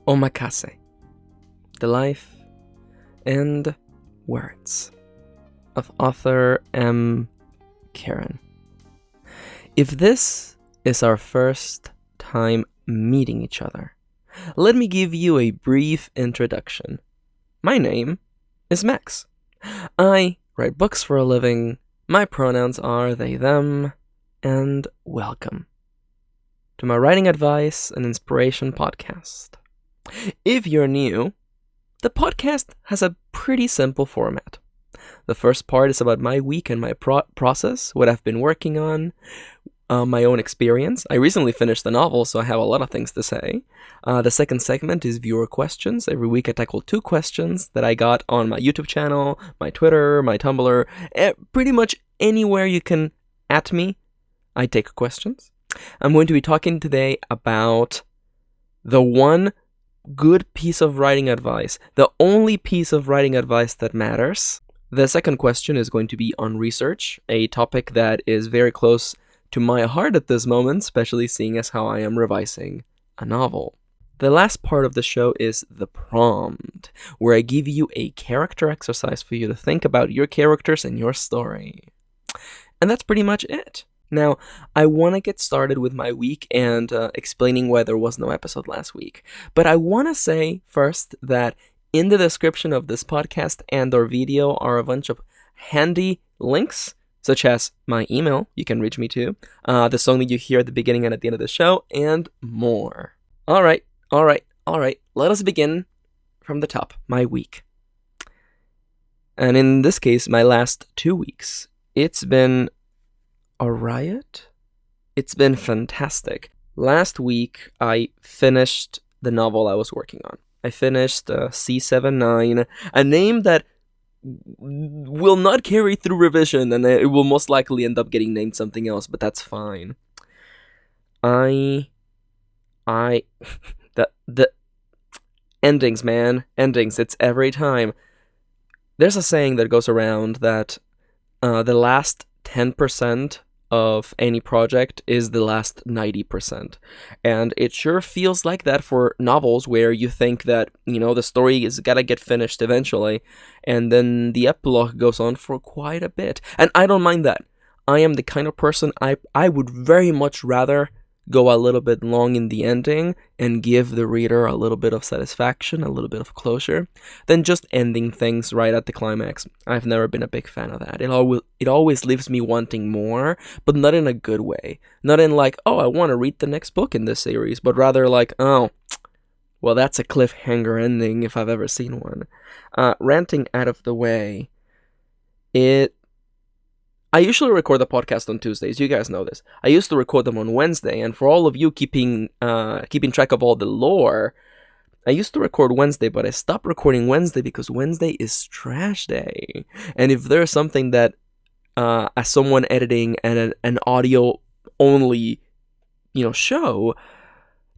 OMAKASE, the life and words of author M. Karen. If this is our first time meeting each other, let me give you a brief introduction. My name is Max. I write books for a living. My pronouns are they, them, and welcome to my writing advice and inspiration podcast. If you're new, the podcast has a pretty simple format. The first part is about my week and my process, what I've been working on, my own experience. I recently finished the novel, so I have a lot of things to say. The second segment is viewer questions. Every week I tackle 2 questions that I got on my YouTube channel, my Twitter, my Tumblr, pretty much anywhere you can at me, I take questions. I'm going to be talking today about the one good piece of writing advice, the only piece of writing advice that matters. The second question is going to be on research, a topic that is very close to my heart at this moment, especially seeing as how I am revising a novel. The last part of the show is the prompt, where I give you a character exercise for you to think about your characters and your story. And that's pretty much it. Now, I want to get started with my week and explaining why there was no episode last week. But I want to say first that in the description of this podcast and or video are a bunch of handy links, such as my email, you can reach me to, the song that you hear at the beginning and at the end of the show, and more. All right. Let us begin from the top, my week. And in this case, my last 2 weeks. It's been a riot? It's been fantastic. Last week, I finished the novel I was working on. I finished C79, a name that will not carry through revision, and it will most likely end up getting named something else, but that's fine. The endings, man. Endings, it's every time. There's a saying that goes around that the last 10% of any project is the last 90%. And it sure feels like that for novels where you think that, the story is gotta get finished eventually, and then the epilogue goes on for quite a bit. And I don't mind that. I am the kind of person I would very much rather go a little bit long in the ending and give the reader a little bit of satisfaction, a little bit of closure, than just ending things right at the climax. I've never been a big fan of that. It always leaves me wanting more, but not in a good way. Not in like, oh, I want to read the next book in this series, but rather like, oh, well, that's a cliffhanger ending if I've ever seen one. Ranting out of the way, I usually record the podcast on Tuesdays. You guys know this. I used to record them on Wednesday, and for all of you keeping track of all the lore, I used to record Wednesday, but I stopped recording Wednesday because Wednesday is trash day. And if there's something that, as someone editing an audio only, show,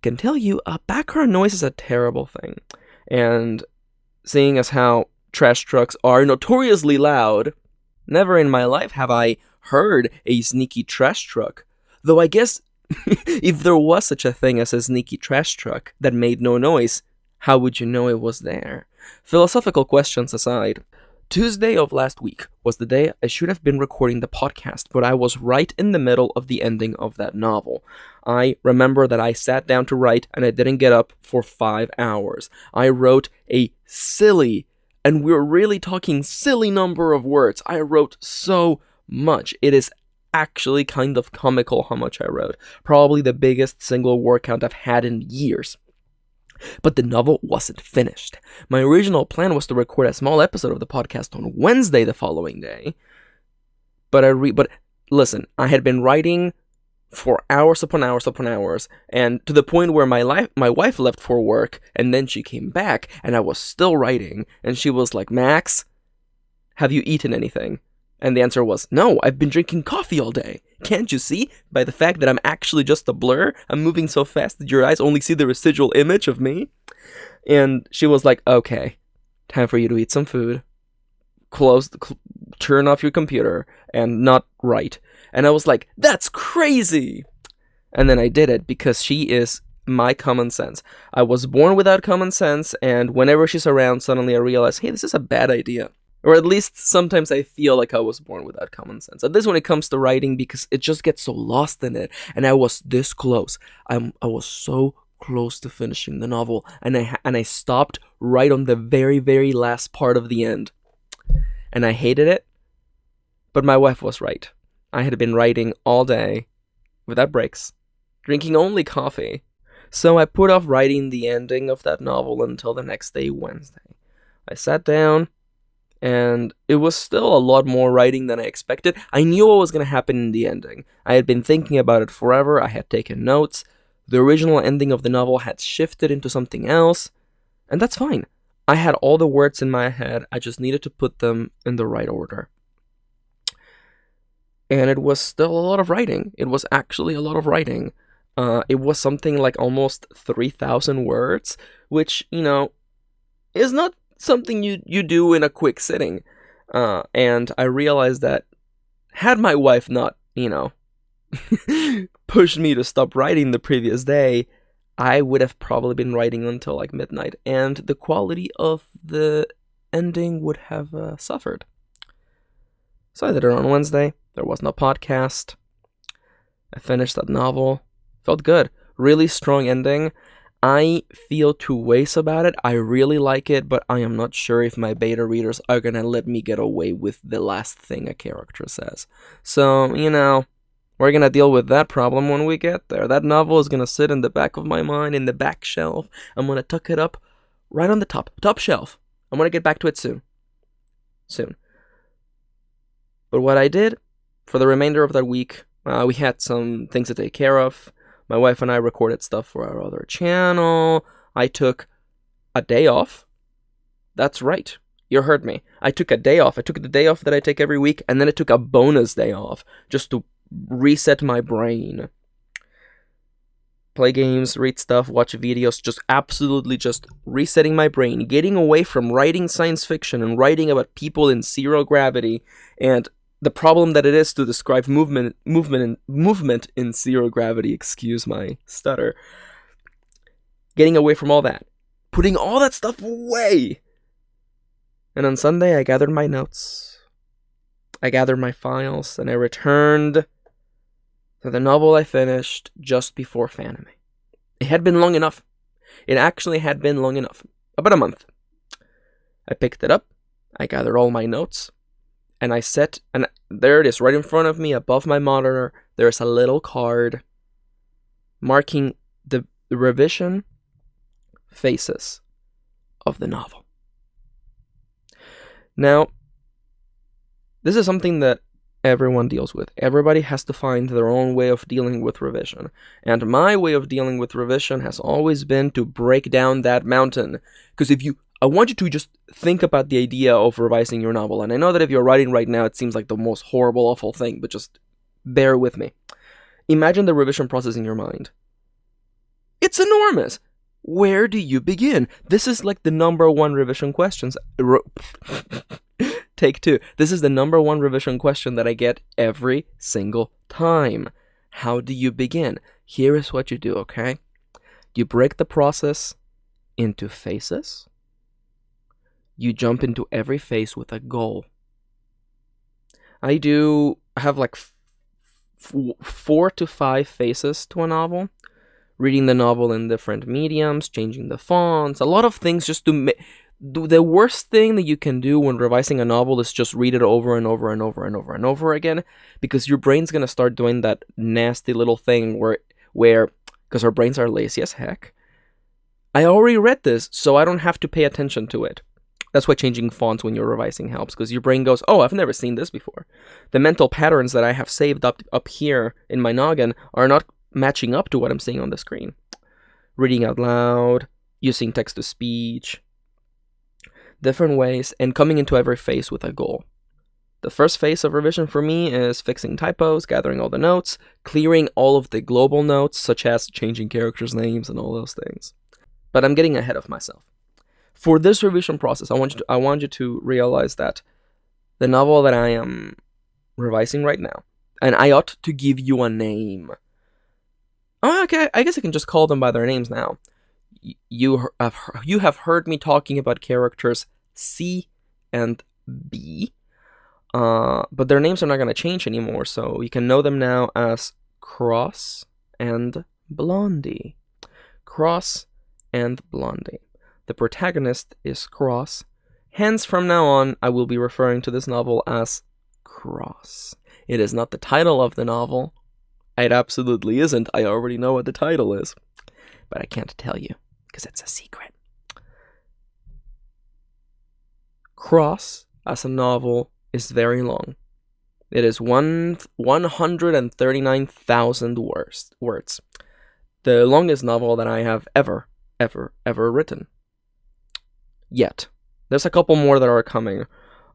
can tell you, background noise is a terrible thing. And seeing as how trash trucks are notoriously loud, never in my life have I heard a sneaky trash truck. Though I guess if there was such a thing as a sneaky trash truck that made no noise, how would you know it was there? Philosophical questions aside, Tuesday of last week was the day I should have been recording the podcast, but I was right in the middle of the ending of that novel. I remember that I sat down to write and I didn't get up for 5 hours. I wrote a silly, and we're really talking silly number of words. I wrote so much. It is actually kind of comical how much I wrote. Probably the biggest single word count I've had in years. But the novel wasn't finished. My original plan was to record a small episode of the podcast on Wednesday the following day. But listen, I had been writing for hours upon hours, and to the point where my wife left for work, and then she came back, and I was still writing, and she was like, Max, have you eaten anything? And the answer was, no, I've been drinking coffee all day. Can't you see? By the fact that I'm actually just a blur, I'm moving so fast that your eyes only see the residual image of me. And she was like, okay, time for you to eat some food. Turn off your computer, and not write. And I was like, that's crazy! And then I did it because she is my common sense. I was born without common sense, and whenever she's around, suddenly I realize, hey, this is a bad idea. Or at least sometimes I feel like I was born without common sense. At least when it comes to writing, because it just gets so lost in it. And I was this close. I was so close to finishing the novel, and I stopped right on the very, very last part of the end. And I hated it, but my wife was right. I had been writing all day, without breaks, drinking only coffee. So I put off writing the ending of that novel until the next day, Wednesday. I sat down, and it was still a lot more writing than I expected. I knew what was going to happen in the ending. I had been thinking about it forever. I had taken notes. The original ending of the novel had shifted into something else, and that's fine. I had all the words in my head. I just needed to put them in the right order. And it was still a lot of writing. It was actually a lot of writing. It was something like almost 3,000 words, which, is not something you do in a quick sitting. And I realized that had my wife not, pushed me to stop writing the previous day, I would have probably been writing until like midnight, and the quality of the ending would have suffered. So I did it on Wednesday. There was no podcast. I finished that novel. Felt good. Really strong ending. I feel two ways about it. I really like it, but I am not sure if my beta readers are gonna let me get away with the last thing a character says. So, we're gonna deal with that problem when we get there. That novel is gonna sit in the back of my mind, in the back shelf. I'm gonna tuck it up right on the top shelf. I'm gonna get back to it soon. But what I did for the remainder of that week, we had some things to take care of. My wife and I recorded stuff for our other channel. I took a day off. That's right. You heard me. I took a day off. I took the day off that I take every week, and then I took a bonus day off just to reset my brain. Play games, read stuff, watch videos, just absolutely just resetting my brain, getting away from writing science fiction and writing about people in zero gravity and the problem that it is to describe movement in zero gravity, excuse my stutter. Getting away from all that. Putting all that stuff away. And on Sunday, I gathered my notes. I gathered my files, and I returned to the novel I finished just before Fanime. It had been long enough. It actually had been long enough. About a month. I picked it up. I gathered all my notes. And I set, and there it is, right in front of me, above my monitor, there's a little card marking the revision phases of the novel. Now, this is something that everyone deals with. Everybody has to find their own way of dealing with revision. And my way of dealing with revision has always been to break down that mountain. Because I want you to just think about the idea of revising your novel. And I know that if you're writing right now, it seems like the most horrible, awful thing, but just bear with me. Imagine the revision process in your mind. It's enormous. Where do you begin? This is like the number one revision questions. Take two. This is the number one revision question that I get every single time. How do you begin? Here is what you do, okay? You break the process into phases. You jump into every phase with a goal. I have like 4 to 5 phases to a novel. Reading the novel in different mediums, changing the fonts, a lot of things just to the worst thing that you can do when revising a novel is just read it over and over and over and over and over again, because your brain's gonna start doing that nasty little thing where because our brains are lazy as heck. I already read this, so I don't have to pay attention to it. That's why changing fonts when you're revising helps, because your brain goes, oh, I've never seen this before. The mental patterns that I have saved up here in my noggin are not matching up to what I'm seeing on the screen. Reading out loud, using text-to-speech, different ways, and coming into every phase with a goal. The first phase of revision for me is fixing typos, gathering all the notes, clearing all of the global notes, such as changing characters' names and all those things. But I'm getting ahead of myself. For this revision process, I want you to realize that the novel that I am revising right now, and I ought to give you a name. Oh, okay, I guess I can just call them by their names now. You have heard me talking about characters C and B, but their names are not going to change anymore, so you can know them now as Cross and Blondie. Cross and Blondie. The protagonist is Cross. Hence, from now on, I will be referring to this novel as Cross. It is not the title of the novel. It absolutely isn't. I already know what the title is. But I can't tell you, because it's a secret. Cross, as a novel, is very long. It is 139,000 words. The longest novel that I have ever written. Yet. There's a couple more that are coming.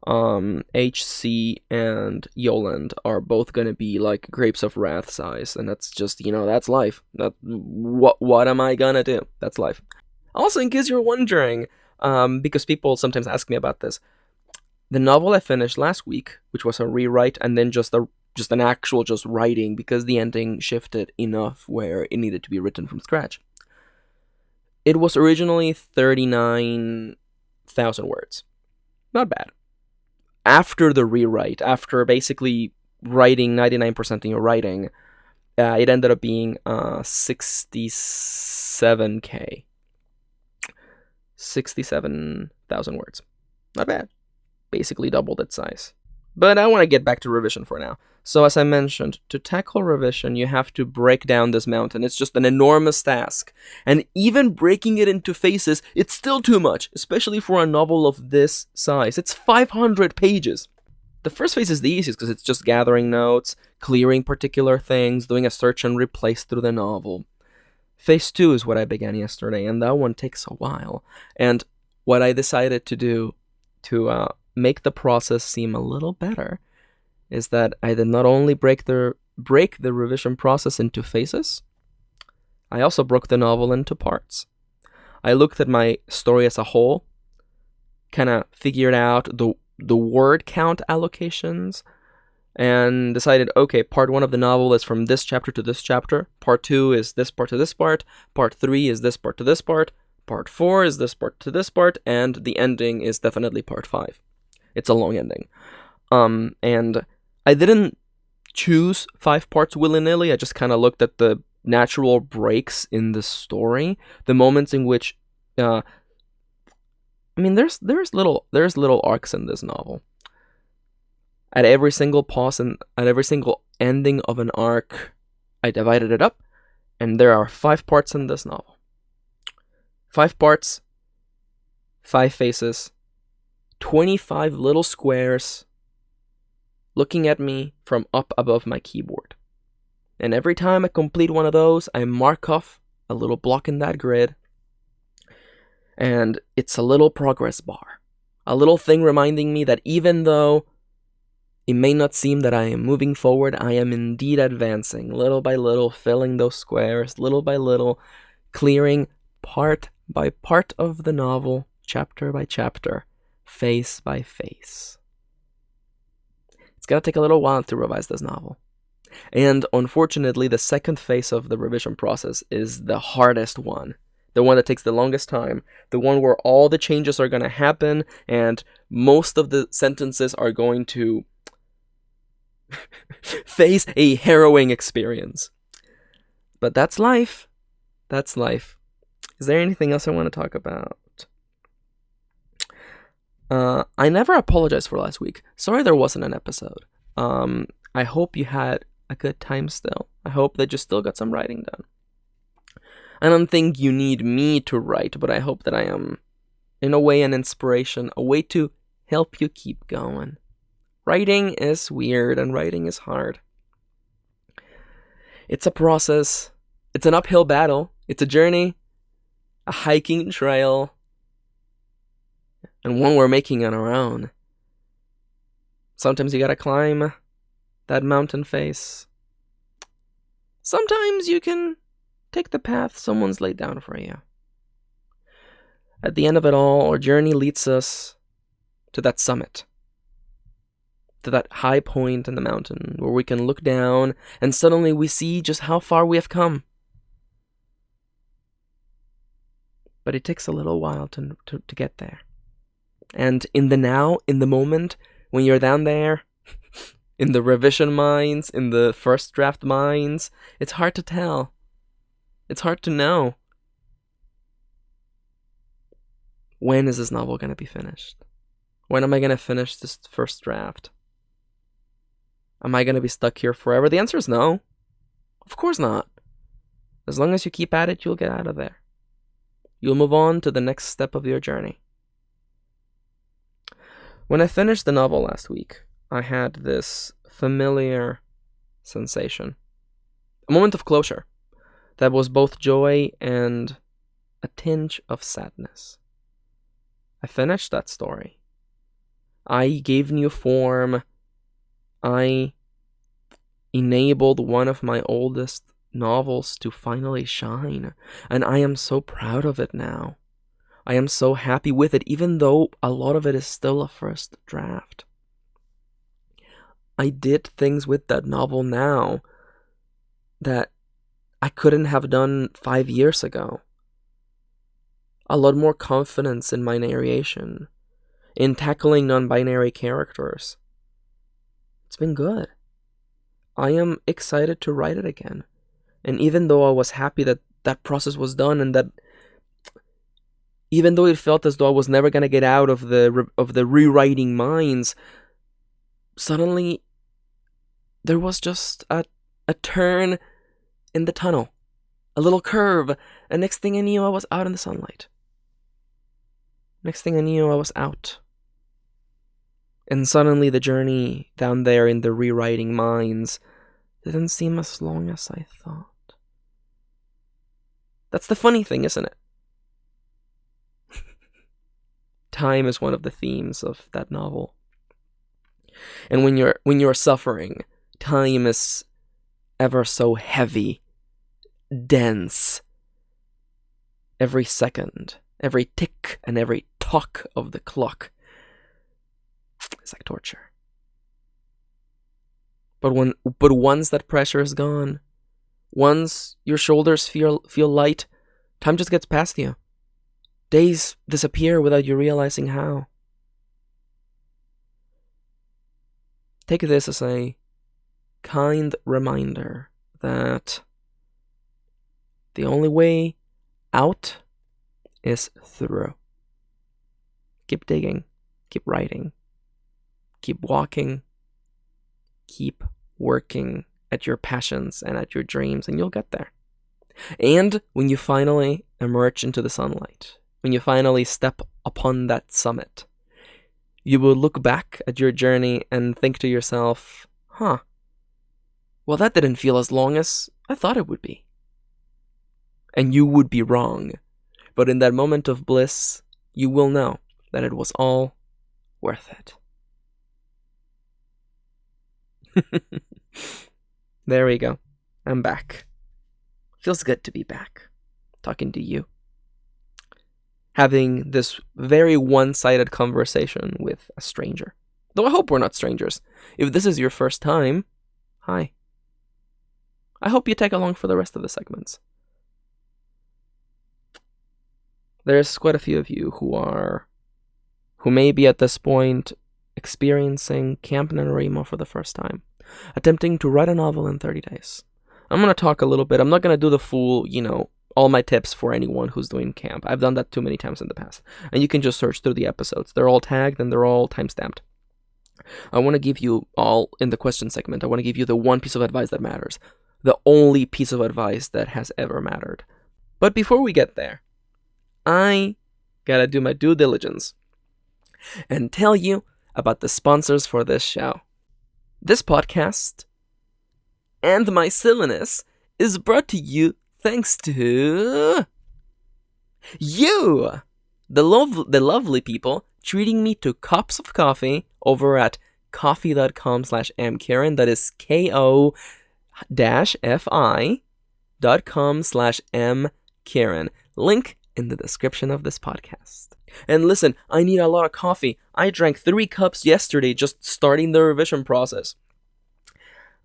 HC and Yoland are both going to be like Grapes of Wrath size, and that's just, that's life. What am I gonna do? That's life. Also, in case you're wondering, because people sometimes ask me about this, the novel I finished last week, which was a rewrite, and then just an actual writing, because the ending shifted enough where it needed to be written from scratch. It was originally 39,000 words. Not bad. After the rewrite, after basically writing 99% in your writing, it ended up being 67,000 words. Not bad. Basically doubled its size. But I want to get back to revision for now. So as I mentioned, to tackle revision, you have to break down this mountain. It's just an enormous task. And even breaking it into phases, it's still too much, especially for a novel of this size. It's 500 pages. The first phase is the easiest because it's just gathering notes, clearing particular things, doing a search and replace through the novel. Phase 2 is what I began yesterday, and that one takes a while. And what I decided to do to make the process seem a little better is that I did not only break the revision process into phases, I also broke the novel into parts. I looked at my story as a whole, kind of figured out the word count allocations, and decided, okay, part 1 of the novel is from this chapter to this chapter, part 2 is this part to this part 3 is this part to this part 4 is this part to this part, and the ending is definitely part 5. It's a long ending. And I didn't choose 5 parts willy-nilly. I just kind of looked at the natural breaks in the story, the moments in which, there's little arcs in this novel. At every single pause and at every single ending of an arc, I divided it up, and there are 5 parts in this novel. 5 parts, 5 faces, 25 little squares looking at me from up above my keyboard. And every time I complete one of those, I mark off a little block in that grid, and it's a little progress bar. A little thing reminding me that even though it may not seem that I am moving forward, I am indeed advancing, little by little, filling those squares, little by little, clearing part by part of the novel, chapter by chapter, face by face. It's gonna take a little while to revise this novel. And unfortunately, the second phase of the revision process is the hardest one. The one that takes the longest time. The one where all the changes are gonna happen and most of the sentences are going to face a harrowing experience. But that's life. That's life. Is there anything else I want to talk about? I never apologized for last week. Sorry there wasn't an episode. I hope you had a good time still. I hope that you still got some writing done. I don't think you need me to write, but I hope that I am, in a way, an inspiration, a way to help you keep going. Writing is weird and writing is hard. It's a process. It's an uphill battle. It's a journey, a hiking trail, and one we're making on our own. Sometimes you gotta climb that mountain face. Sometimes you can take the path someone's laid down for you. At the end of it all, our journey leads us to that summit, to that high point in the mountain where we can look down and suddenly we see just how far we have come. but it takes a little while to get there. And in the now, in the moment, when you're down there, in the revision minds, in the first draft minds, it's hard to tell. It's hard to know. When is this novel going to be finished? When am I going to finish this first draft? Am I going to be stuck here forever? The answer is no. Of course not. As long as you keep at it, you'll get out of there. You'll move on to the next step of your journey. When I finished the novel last week, I had this familiar sensation. A moment of closure that was both joy and a tinge of sadness. I finished that story. I gave new form. I enabled one of my oldest novels to finally shine, and I am so proud of it now. I am so happy with it, even though a lot of it is still a first draft. I did things with that novel now that I couldn't have done 5 years ago. A lot more confidence in my narration, in tackling non-binary characters. It's been good. I am excited to write it again. And even though I was happy that that process was done, and that even though it felt as though I was never going to get out of the rewriting minds, suddenly there was just a turn in the tunnel, a little curve, and next thing I knew I was out in the sunlight. Next thing I knew I was out. And suddenly the journey down there in the rewriting minds didn't seem as long as I thought. That's the funny thing, isn't it? Time is one of the themes of that novel. And when you're suffering, time is ever so heavy, dense. Every second, every tick and every tock of the clock is like torture. But once that pressure is gone, once your shoulders feel light, time just gets past you. Days disappear without you realizing how. Take this as a kind reminder that the only way out is through. Keep digging, keep writing, keep walking, keep working at your passions and at your dreams, and you'll get there. And when you finally emerge into the sunlight, when you finally step upon that summit, you will look back at your journey and think to yourself, well, that didn't feel as long as I thought it would be. And you would be wrong. But in that moment of bliss, you will know that it was all worth it. There we go. I'm back. Feels good to be back. Talking to you. Having this very one-sided conversation with a stranger. Though I hope we're not strangers. If this is your first time, hi. I hope you tag along for the rest of the segments. There's quite a few of you who may be at this point experiencing Camp NaNoWriMo for the first time, attempting to write a novel in 30 days. I'm going to talk a little bit. I'm not going to do the full, all my tips for anyone who's doing camp. I've done that too many times in the past. And you can just search through the episodes. They're all tagged and they're all timestamped. I want to give you all, in the question segment, I want to give you the one piece of advice that matters. The only piece of advice that has ever mattered. But before we get there, I gotta do my due diligence and tell you about the sponsors for this show. This podcast and my silliness is brought to you thanks to you, the lovely people treating me to cups of coffee over at coffee.com/amkieran. That is ko-fi.com/mkieran. Link in the description of this podcast. And listen, I need a lot of coffee. I drank 3 cups yesterday just starting the revision process.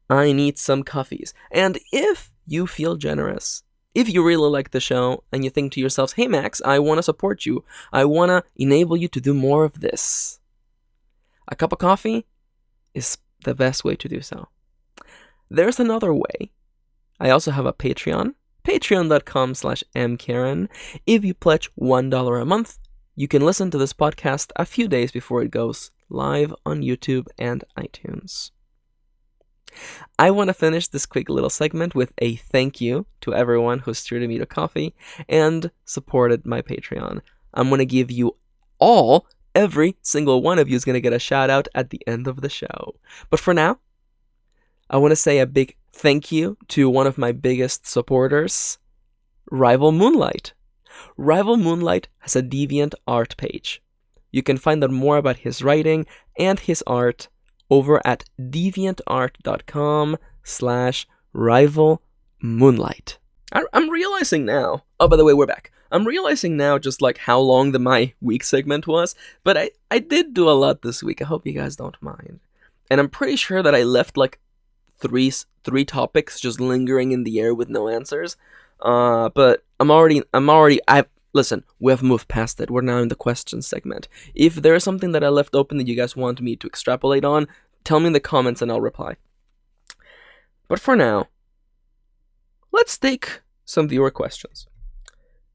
I need some coffees. And if you feel generous, If you really like the show and you think to yourselves, hey Max, I want to support you. I want to enable you to do more of this. A cup of coffee is the best way to do so. There's another way. I also have a Patreon, patreon.com/mkaren. If you pledge $1 a month, you can listen to this podcast a few days before it goes live on YouTube and iTunes. I want to finish this quick little segment with a thank you to everyone who's treated me to coffee and supported my Patreon. I'm going to give you all, every single one of you is going to get a shout out at the end of the show. But for now, I want to say a big thank you to one of my biggest supporters, Rival Moonlight. Rival Moonlight has a DeviantArt page. You can find out more about his writing and his art over at deviantart.com/rivalmoonlight. I'm realizing now, oh, by the way, we're back. I'm realizing now just like how long my week segment was, but I did do a lot this week. I hope you guys don't mind. And I'm pretty sure that I left like three topics just lingering in the air with no answers. But listen, we have moved past it. We're now in the question segment. If there is something that I left open that you guys want me to extrapolate on, tell me in the comments and I'll reply. But for now, let's take some viewer questions.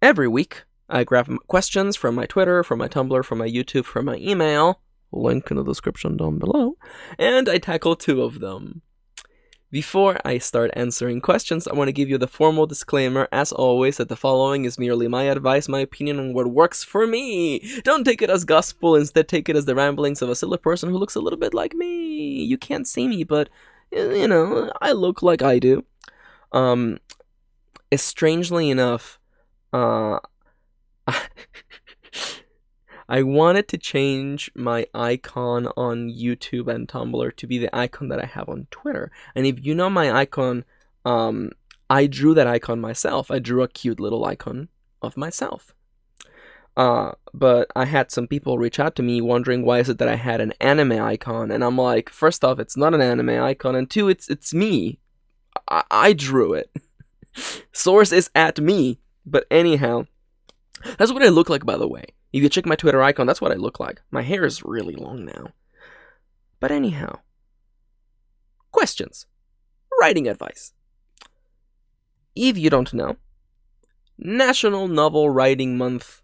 Every week, I grab questions from my Twitter, from my Tumblr, from my YouTube, from my email, link in the description down below, and I tackle 2 of them. Before I start answering questions, I want to give you the formal disclaimer, as always, that the following is merely my advice, my opinion on what works for me. Don't take it as gospel, instead take it as the ramblings of a silly person who looks a little bit like me. You can't see me, but, you know, I look like I do. Strangely enough, I wanted to change my icon on YouTube and Tumblr to be the icon that I have on Twitter. And if you know my icon, I drew that icon myself. I drew a cute little icon of myself. But I had some people reach out to me wondering why is it that I had an anime icon. And I'm like, first off, it's not an anime icon. And 2, it's me. I drew it. Source is at me. But anyhow, that's what I look like, by the way. If you check my Twitter icon, that's what I look like. My hair is really long now. But anyhow. Questions. Writing advice. If you don't know, National Novel Writing Month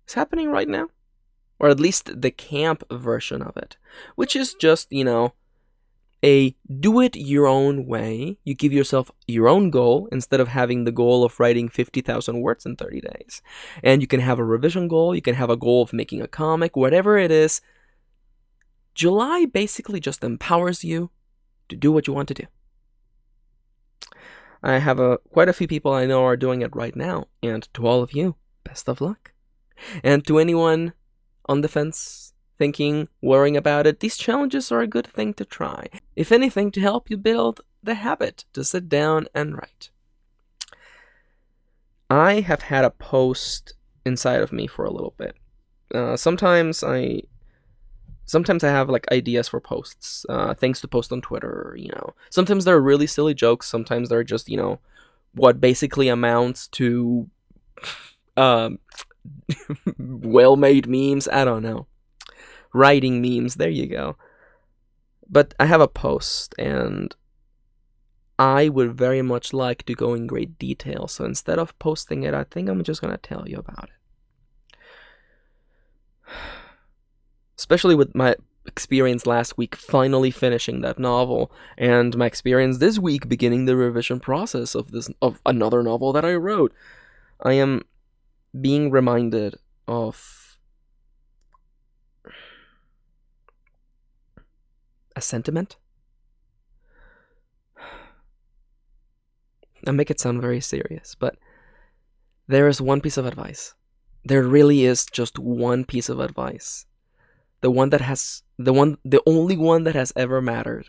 is happening right now. Or at least the camp version of it. Which is just, you know, a do-it-your-own way. You give yourself your own goal instead of having the goal of writing 50,000 words in 30 days. And you can have a revision goal, you can have a goal of making a comic, whatever it is. July basically just empowers you to do what you want to do. I have quite a few people I know are doing it right now, and to all of you, best of luck. And to anyone on the fence, thinking, worrying about it, these challenges are a good thing to try. If anything, to help you build the habit to sit down and write. I have had a post inside of me for a little bit. Sometimes I have like ideas for posts, things to post on Twitter, you know. Sometimes they're really silly jokes, sometimes they're just, you know, what basically amounts to well-made memes, I don't know. Writing memes, there you go. But I have a post, and I would very much like to go in great detail, so instead of posting it, I think I'm just going to tell you about it. Especially with my experience last week finally finishing that novel, and my experience this week beginning the revision process of another novel that I wrote. I am being reminded of a sentiment. I make it sound very serious, but there is one piece of advice. There really is just one piece of advice. The only one that has ever mattered.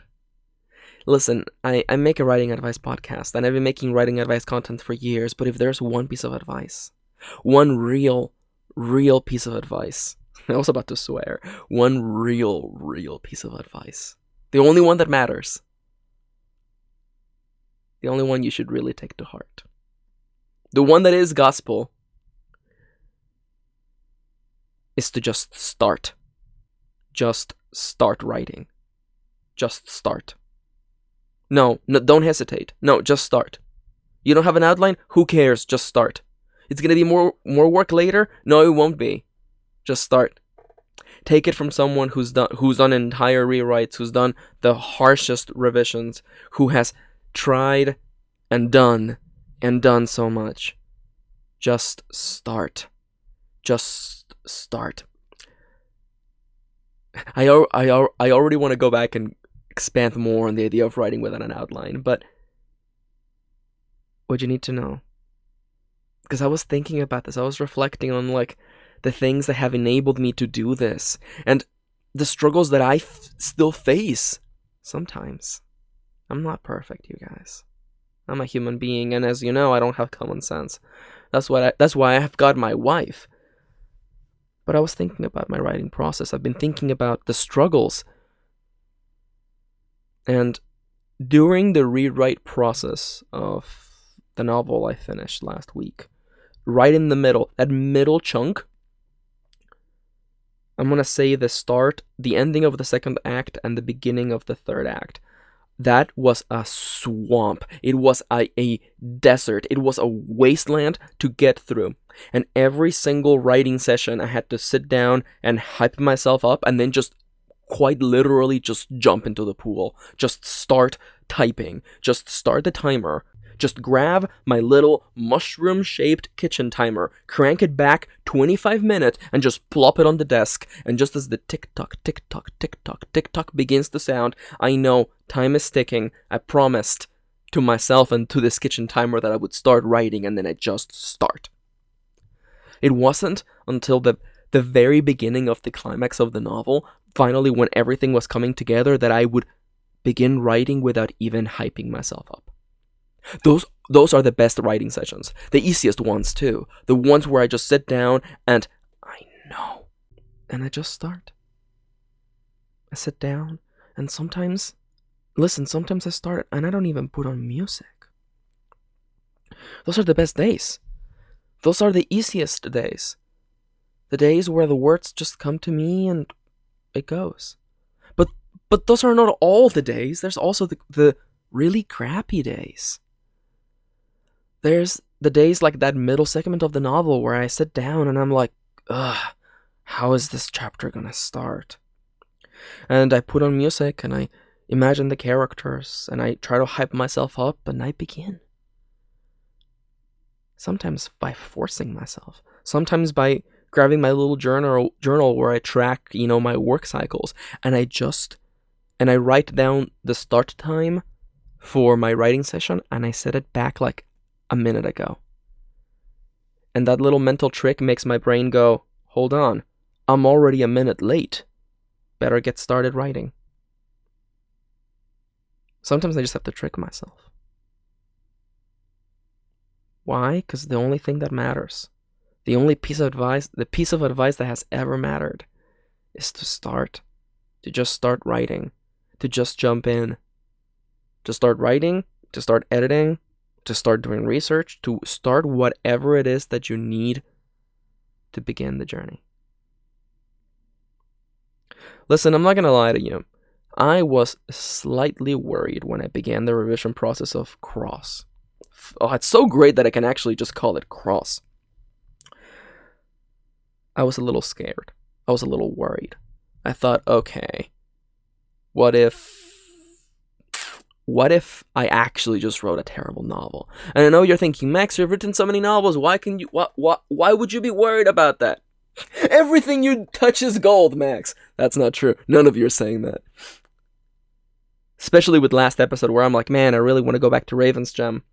Listen, I make a writing advice podcast, and I've been making writing advice content for years, but if there's one piece of advice, one real piece of advice, I was about to swear, one real piece of advice, the only one that matters, the only one you should really take to heart, the one that is gospel, is to just start. Just start writing. Just start. No, don't hesitate. No, just start. You don't have an outline? Who cares? Just start. It's gonna be more work later? No, it won't be. Just start. Take it from someone who's done entire rewrites, who's done the harshest revisions, who has tried and done so much. Just start. Just start. I already want to go back and expand more on the idea of writing without an outline, but what you need to know, because I was thinking about this, I was reflecting on like the things that have enabled me to do this, and the struggles that I still face sometimes. I'm not perfect, you guys. I'm a human being, and as you know, I don't have common sense. That's why I have got my wife. But I was thinking about my writing process. I've been thinking about the struggles. And during the rewrite process of the novel I finished last week, right in the middle, that middle chunk, I'm going to say the start, the ending of the second act, and the beginning of the third act. That was a swamp. It was a desert. It was a wasteland to get through. And every single writing session, I had to sit down and hype myself up and then just quite literally just jump into the pool. Just start typing. Just start the timer. Just grab my little mushroom-shaped kitchen timer, crank it back 25 minutes, and just plop it on the desk. And just as the tick-tock, tick-tock, tick-tock, tick-tock begins to sound, I know time is ticking. I promised to myself and to this kitchen timer that I would start writing, and then I just start. It wasn't until the very beginning of the climax of the novel, finally when everything was coming together, that I would begin writing without even hyping myself up. Those are the best writing sessions. The easiest ones too. The ones where I just sit down and I know. And I just start. I sit down and sometimes I start and I don't even put on music. Those are the best days. Those are the easiest days. The days where the words just come to me and it goes. But those are not all the days. There's also the really crappy days. There's the days like that middle segment of the novel where I sit down and I'm like, ugh, how is this chapter gonna start? And I put on music and I imagine the characters and I try to hype myself up and I begin. Sometimes by forcing myself. Sometimes by grabbing my little journal where I track, my work cycles. And I write down the start time for my writing session and I set it back like a minute ago. And that little mental trick makes my brain go, hold on, I'm already a minute late. Better get started writing. Sometimes I just have to trick myself. Why? Because the only thing that matters, the only piece of advice that has ever mattered is to start. To just start writing. To just jump in. To start writing, to start editing, to start doing research, to start whatever it is that you need to begin the journey. Listen, I'm not going to lie to you. I was slightly worried when I began the revision process of Cross. Oh, it's so great that I can actually just call it Cross. I was a little scared. I was a little worried. I thought, okay, what if I actually just wrote a terrible novel? And I know you're thinking, Max, you've written so many novels. Why would you be worried about that? Everything you touch is gold, Max. That's not true. None of you are saying that. Especially with last episode where I'm like, man, I really want to go back to Raven's Gem.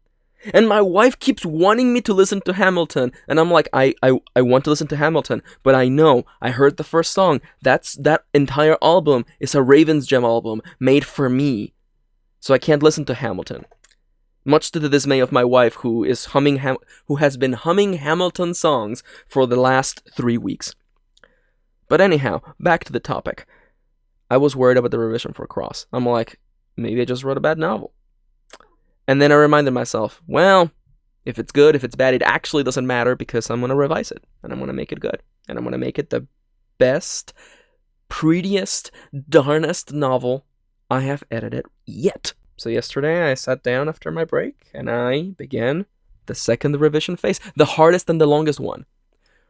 And my wife keeps wanting me to listen to Hamilton. And I'm like, I want to listen to Hamilton. But I know, I heard the first song. That entire album is a Raven's Gem album made for me. So I can't listen to Hamilton. Much to the dismay of my wife, who has been humming Hamilton songs for the last 3 weeks. But anyhow, back to the topic. I was worried about the revision for Cross. I'm like, maybe I just wrote a bad novel. And then I reminded myself, well, If it's good, if it's bad, it actually doesn't matter because I'm going to revise it and I'm going to make it good. And I'm going to make it the best, prettiest, darnest novel I have edited yet. So yesterday I sat down after my break and I began the second revision phase, the hardest and the longest one,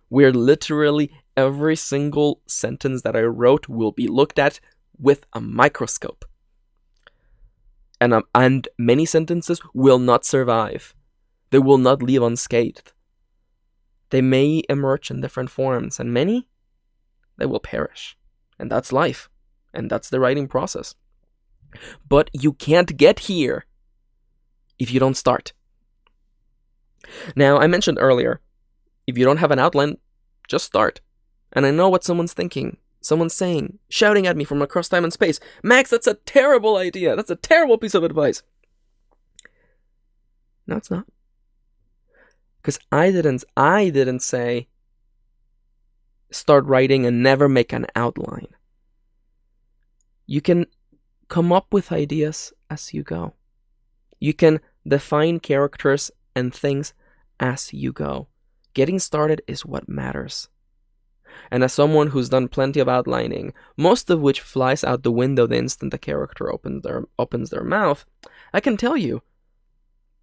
where literally every single sentence that I wrote will be looked at with a microscope. And many sentences will not survive. They will not leave unscathed. They may emerge in different forms, and many, they will perish. And that's life. And that's the writing process. But you can't get here if you don't start. Now, I mentioned earlier, if you don't have an outline, just start. And I know what someone's thinking. Someone's saying, shouting at me from across time and space, Max, that's a terrible idea. That's a terrible piece of advice. No, it's not. Because I didn't say start writing and never make an outline. You can come up with ideas as you go. You can define characters and things as you go. Getting started is what matters. And as someone who's done plenty of outlining, most of which flies out the window the instant the character opens their mouth, I can tell you,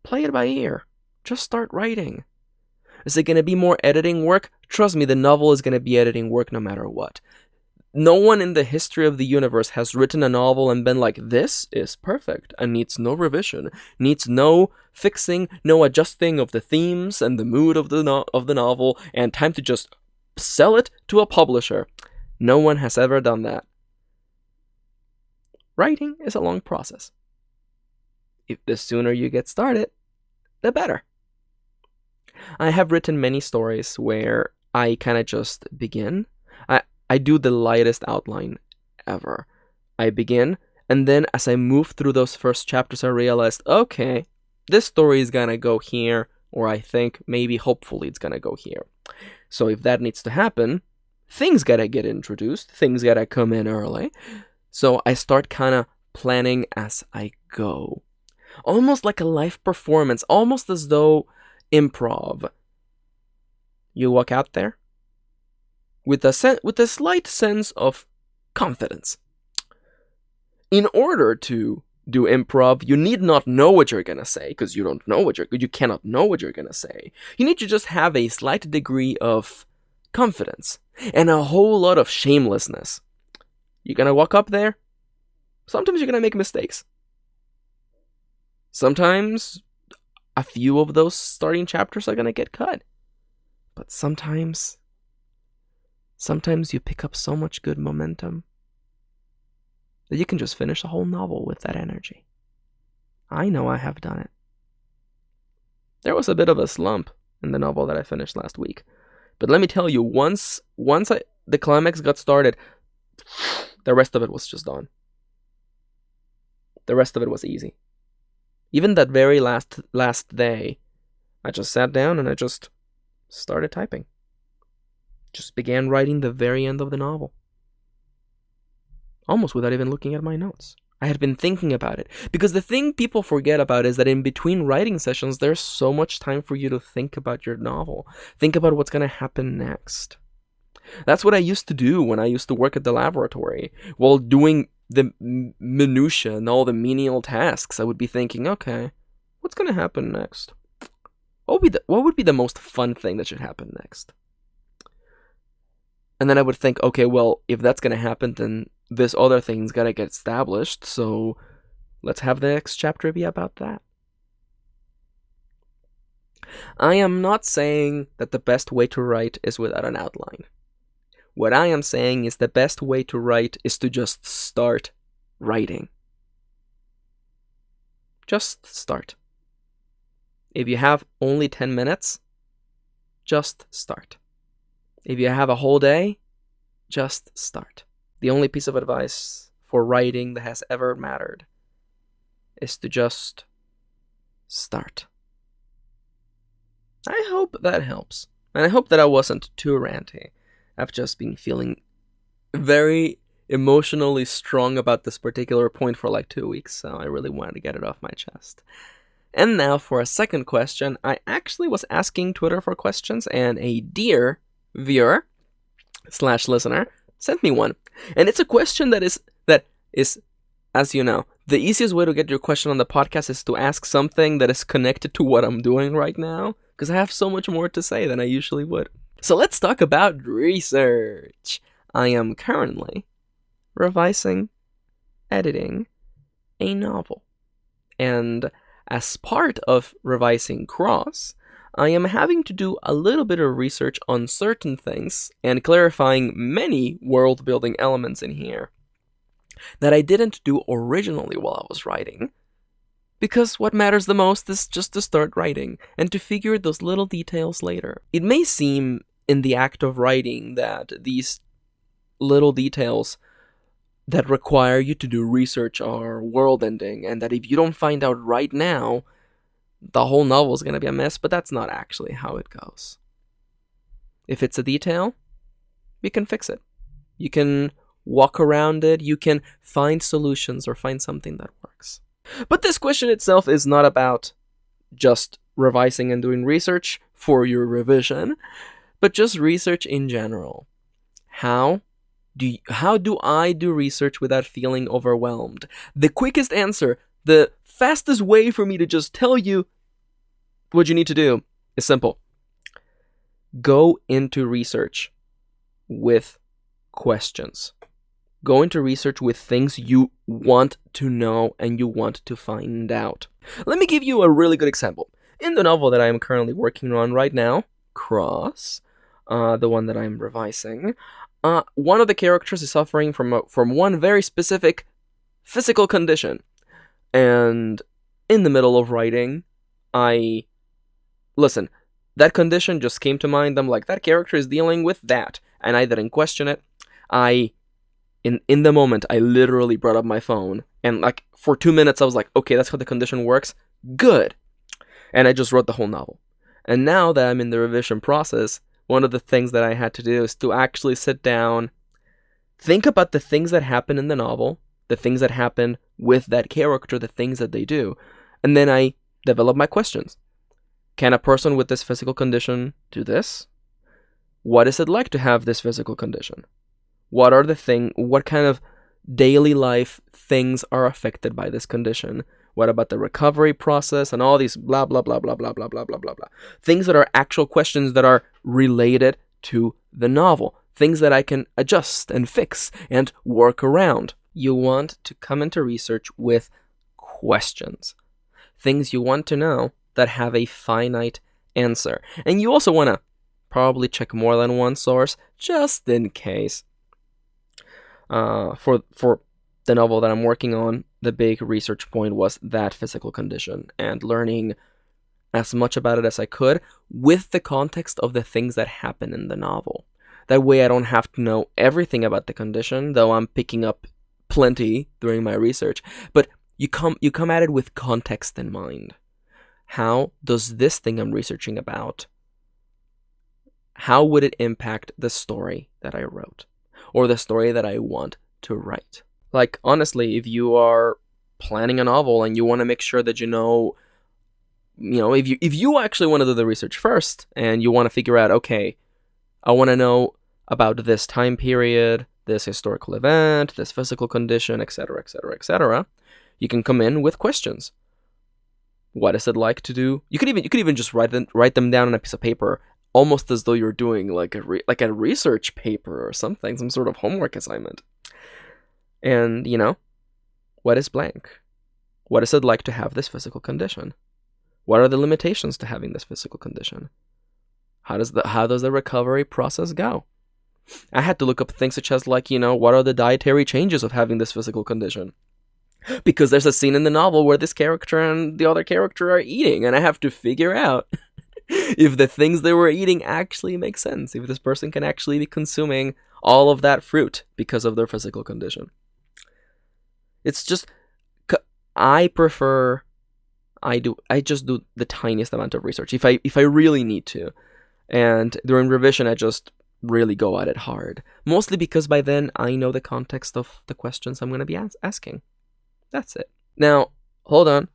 play it by ear. Just start writing. Is it going to be more editing work? Trust me, the novel is going to be editing work no matter what. No one in the history of the universe has written a novel and been like, this is perfect and needs no revision, needs no fixing, no adjusting of the themes and the mood of the novel, and time to just sell it to a publisher. No one has ever done that. Writing is a long process. If the sooner you get started, the better. I have written many stories where I kind of just begin. I do the lightest outline ever. I begin, and then as I move through those first chapters, I realized, okay, this story is gonna go here, or I think, maybe, hopefully, it's gonna go here. So if that needs to happen, things gotta get introduced, things gotta come in early. So I start kind of planning as I go. Almost like a live performance, almost as though improv. You walk out there with a slight sense of confidence. In order to do improv, you need not know what you're gonna say, because you cannot know what you're gonna say. You need to just have a slight degree of confidence and a whole lot of shamelessness. You're gonna walk up there. Sometimes you're gonna make mistakes. Sometimes a few of those starting chapters are gonna get cut. But sometimes you pick up so much good momentum that you can just finish a whole novel with that energy. I know I have done it. There was a bit of a slump in the novel that I finished last week. But let me tell you, once the climax got started, the rest of it was just done. The rest of it was easy. Even that very last day, I just sat down and I just started typing. Just began writing the very end of the novel. Almost without even looking at my notes. I had been thinking about it. Because the thing people forget about is that in between writing sessions, there's so much time for you to think about your novel. Think about what's going to happen next. That's what I used to do when I used to work at the laboratory. While doing the minutia and all the menial tasks, I would be thinking, okay, what's going to happen next? What would be the most fun thing that should happen next? And then I would think, okay, well, if that's going to happen, then this other thing's got to get established, so let's have the next chapter be about that. I am not saying that the best way to write is without an outline. What I am saying is the best way to write is to just start writing. Just start. If you have only 10 minutes, just start. If you have a whole day, just start. The only piece of advice for writing that has ever mattered is to just start. I hope that helps. And I hope that I wasn't too ranty. I've just been feeling very emotionally strong about this particular point for like 2 weeks, so I really wanted to get it off my chest. And now for a second question. I actually was asking Twitter for questions, and a dear viewer / listener sent me one. And it's a question that is, as you know, the easiest way to get your question on the podcast is to ask something that is connected to what I'm doing right now, because I have so much more to say than I usually would. So let's talk about research. I am currently revising, editing a novel. And as part of revising Cross, I am having to do a little bit of research on certain things and clarifying many world-building elements in here that I didn't do originally while I was writing. Because what matters the most is just to start writing and to figure those little details later. It may seem in the act of writing that these little details that require you to do research are world-ending, and that if you don't find out right now, the whole novel is going to be a mess, but that's not actually how it goes. If it's a detail, you can fix it. You can walk around it, you can find solutions or find something that works. But this question itself is not about just revising and doing research for your revision, but just research in general. How do I do research without feeling overwhelmed? The quickest answer, the fastest way for me to just tell you what you need to do is simple. Go into research with questions. Go into research with things you want to know and you want to find out. Let me give you a really good example. In the novel that I am currently working on right now, Cross, the one that I'm revising, one of the characters is suffering from one very specific physical condition. And in the middle of writing, listen, that condition just came to mind. I'm like, that character is dealing with that. And I didn't question it. In the moment, I literally brought up my phone. And like, for 2 minutes, I was like, okay, that's how the condition works. Good. And I just wrote the whole novel. And now that I'm in the revision process, one of the things that I had to do is to actually sit down, think about the things that happen in the novel, the things that happen with that character, the things that they do, and then I develop my questions. Can a person with this physical condition do this? What is it like to have this physical condition? What kind of daily life things are affected by this condition? What about the recovery process and all these blah, blah, blah, blah, blah, blah, blah, blah, blah, blah. Things that are actual questions that are related to the novel. Things that I can adjust and fix and work around. You want to come into research with questions. Things you want to know that have a finite answer. And you also want to probably check more than one source, just in case. For the novel that I'm working on, the big research point was that physical condition and learning as much about it as I could with the context of the things that happen in the novel. That way I don't have to know everything about the condition, though I'm picking up plenty during my research. But you come at it with context in mind. How does this thing I'm researching about, how would it impact the story that I wrote? Or the story that I want to write? Like, honestly, if you are planning a novel and you want to make sure that if you actually want to do the research first and you want to figure out, okay, I want to know about this time period, this historical event, this physical condition, etc., etc., etc., you can come in with questions. What is it like to do? You could even just write them down on a piece of paper, almost as though you're doing like a research paper or something, some sort of homework assignment. And, what is blank? What is it like to have this physical condition? What are the limitations to having this physical condition? How does the recovery process go? I had to look up things such as what are the dietary changes of having this physical condition? Because there's a scene in the novel where this character and the other character are eating, and I have to figure out if the things they were eating actually make sense, if this person can actually be consuming all of that fruit because of their physical condition. It's just, I just do the tiniest amount of research if I really need to. And during revision, I just really go at it hard. Mostly because by then, I know the context of the questions I'm going to be asking. That's it. Now, hold on.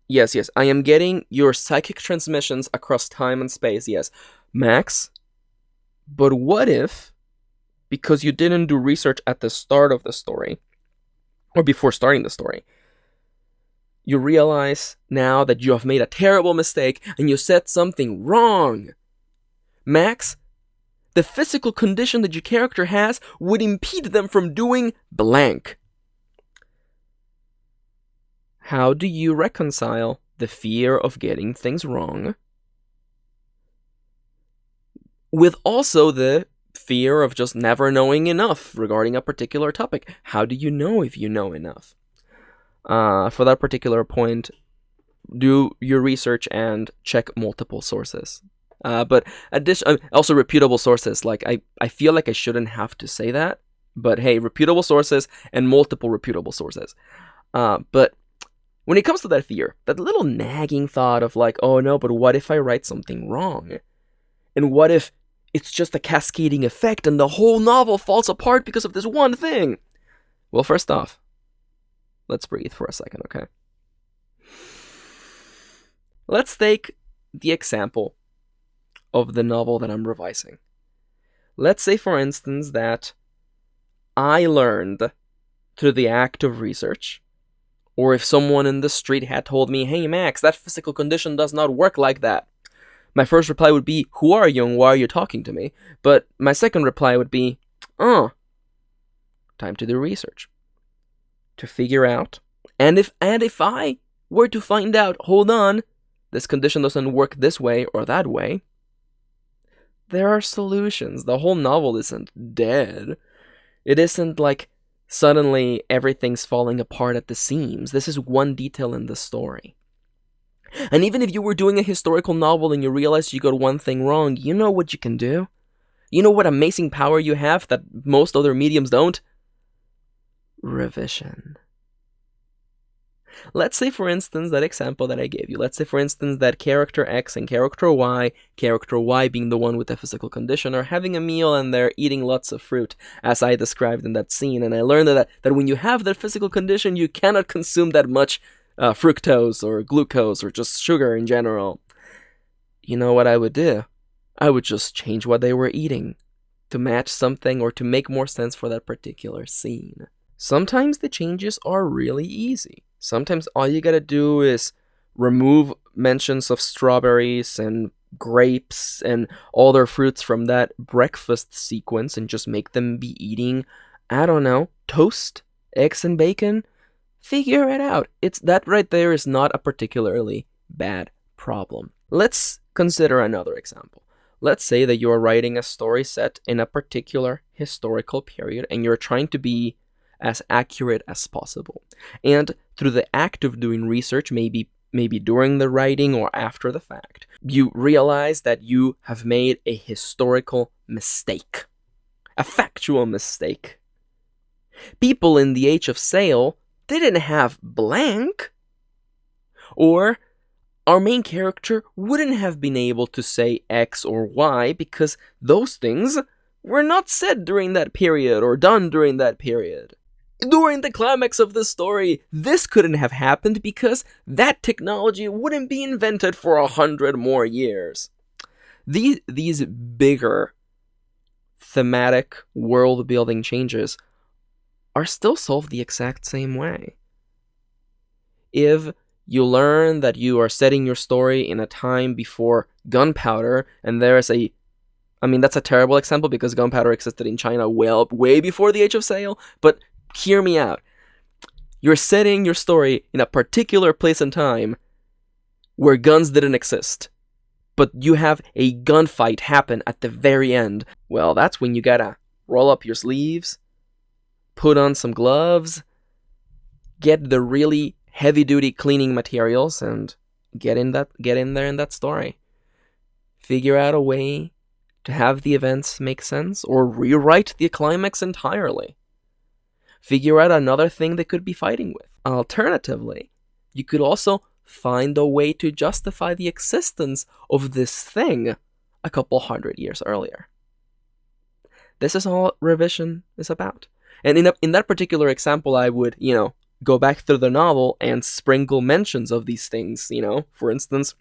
Yes, yes, I am getting your psychic transmissions across time and space, yes. Max, but what if, because you didn't do research at the start of the story, or before starting the story, you realize now that you have made a terrible mistake and you said something wrong? Max, the physical condition that your character has would impede them from doing blank. How do you reconcile the fear of getting things wrong with also the fear of just never knowing enough regarding a particular topic? How do you know if you know enough? For that particular point, do your research and check multiple sources. But also reputable sources. Like, I feel like I shouldn't have to say that, but hey, reputable sources and multiple reputable sources. But when it comes to that fear, that little nagging thought of like, oh no, but what if I write something wrong? And what if it's just a cascading effect and the whole novel falls apart because of this one thing? Well, first off, let's breathe for a second, okay? Let's take the example of the novel that I'm revising. Let's say, for instance, that I learned through the act of research, or if someone in the street had told me, hey Max, that physical condition does not work like that. My first reply would be, who are you and why are you talking to me? But my second reply would be, time to do research. To figure out. And if I were to find out, hold on, this condition doesn't work this way or that way, there are solutions. The whole novel isn't dead. It isn't like suddenly everything's falling apart at the seams. This is one detail in the story. And even if you were doing a historical novel and you realized you got one thing wrong, you know what you can do? You know what amazing power you have that most other mediums don't? Revision. Let's say, for instance, that example that I gave you. Let's say, for instance, that character X and character Y being the one with the physical condition, are having a meal and they're eating lots of fruit, as I described in that scene. And I learned that when you have that physical condition, you cannot consume that much fructose or glucose or just sugar in general. You know what I would do? I would just change what they were eating to match something or to make more sense for that particular scene. Sometimes the changes are really easy. Sometimes all you gotta do is remove mentions of strawberries and grapes and all their fruits from that breakfast sequence and just make them be eating, I don't know, toast, eggs and bacon. Figure it out. It's that right there is not a particularly bad problem. Let's consider another example. Let's say that you are writing a story set in a particular historical period and you're trying to be as accurate as possible. And through the act of doing research, maybe during the writing or after the fact, you realize that you have made a historical mistake. A factual mistake. People in the Age of Sail didn't have blank. Or our main character wouldn't have been able to say X or Y because those things were not said during that period or done during that period. During the climax of the story, this couldn't have happened because that technology wouldn't be invented for 100 more years. These bigger thematic world-building changes are still solved the exact same way. If you learn that you are setting your story in a time before gunpowder, and there's that's a terrible example because gunpowder existed in China way before the Age of Sail, but hear me out. You're setting your story in a particular place and time where guns didn't exist, but you have a gunfight happen at the very end. Well, that's when you gotta roll up your sleeves, put on some gloves, get the really heavy-duty cleaning materials, and get in there in that story. Figure out a way to have the events make sense, or rewrite the climax entirely. Figure out another thing they could be fighting with. Alternatively, you could also find a way to justify the existence of this thing a couple 100 years earlier. This is all revision is about. And in that particular example, I would, go back through the novel and sprinkle mentions of these things, for instance,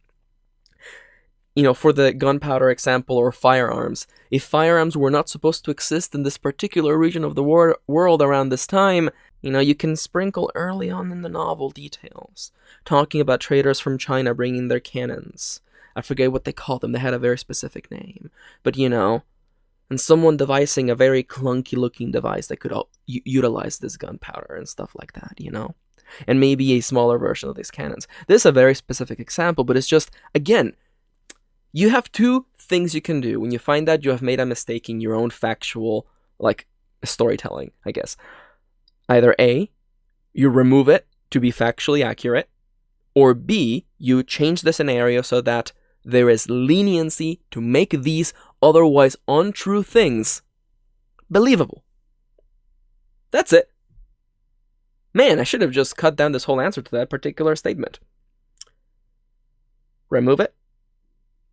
for the gunpowder example or firearms. If firearms were not supposed to exist in this particular region of the world around this time, you can sprinkle early on in the novel details, talking about traders from China bringing their cannons. I forget what they called them. They had a very specific name. But, and someone devising a very clunky-looking device that could utilize this gunpowder and stuff like that, And maybe a smaller version of these cannons. This is a very specific example, but it's just, again, you have two things you can do when you find out you have made a mistake in your own factual, storytelling, I guess. Either A, you remove it to be factually accurate, or B, you change the scenario so that there is leniency to make these otherwise untrue things believable. That's it. Man, I should have just cut down this whole answer to that particular statement. Remove it,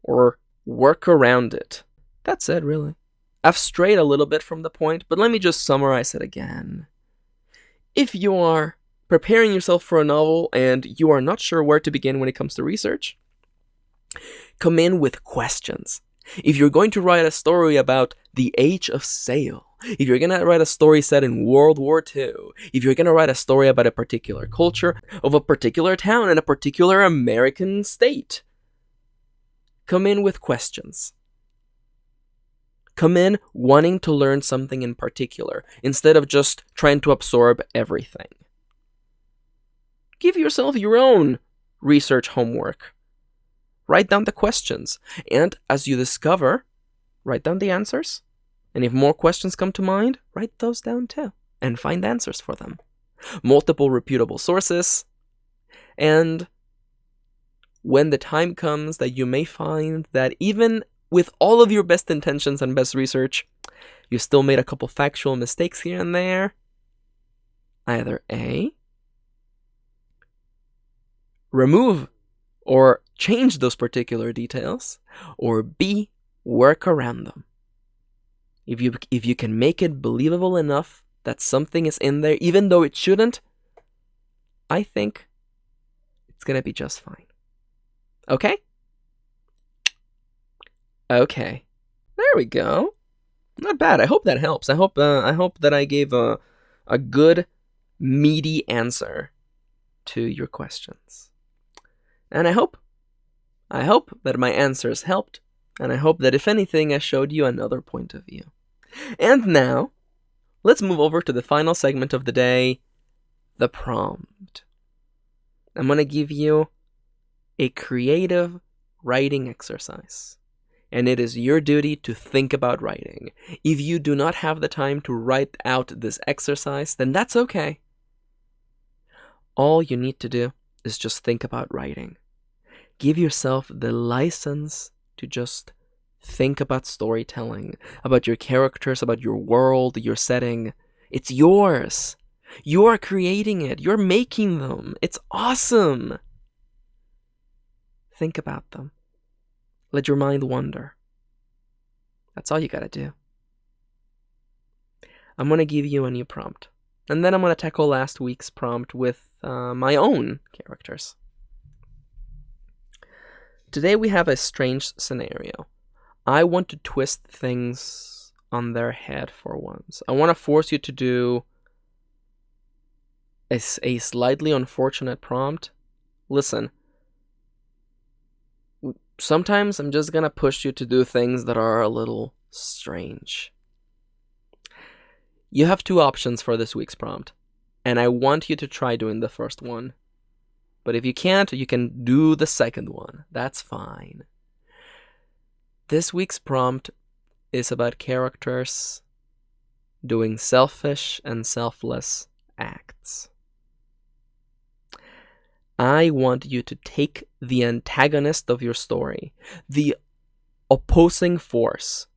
or work around it. That's it, really. I've strayed a little bit from the point, but let me just summarize it again. If you are preparing yourself for a novel and you are not sure where to begin when it comes to research, come in with questions. If you're going to write a story about the age of sail, if you're going to write a story set in World War II, if you're going to write a story about a particular culture of a particular town in a particular American state, come in with questions. Come in wanting to learn something in particular, instead of just trying to absorb everything. Give yourself your own research homework. Write down the questions, and as you discover, write down the answers. And if more questions come to mind, write those down too, and find answers for them. Multiple reputable sources, and when the time comes that you may find that even with all of your best intentions and best research, you still made a couple factual mistakes here and there, either A, remove or change those particular details, or B, work around them. If you can make it believable enough that something is in there, even though it shouldn't, I think it's gonna be just fine. Okay? Okay. There we go. Not bad. I hope that helps. I hope that I gave a good, meaty answer to your questions. And I hope that my answers helped, and I hope that if anything, I showed you another point of view. And now, let's move over to the final segment of the day, the prompt. I'm going to give you a creative writing exercise, and it is your duty to think about writing. If you do not have the time to write out this exercise, then that's okay. All you need to do is just think about writing. Give yourself the license to just think about storytelling, about your characters, about your world, your setting. It's yours. You are creating it. You're making them. It's awesome. Think about them. Let your mind wander. That's all you gotta do. I'm gonna give you a new prompt, and then I'm gonna tackle last week's prompt with my own characters. Today we have a strange scenario. I want to twist things on their head for once. I want to force you to do a slightly unfortunate prompt. Listen, sometimes I'm just gonna push you to do things that are a little strange. You have two options for this week's prompt, and I want you to try doing the first one. But if you can't, you can do the second one. That's fine. This week's prompt is about characters doing selfish and selfless acts. I want you to take the antagonist of your story, the opposing force,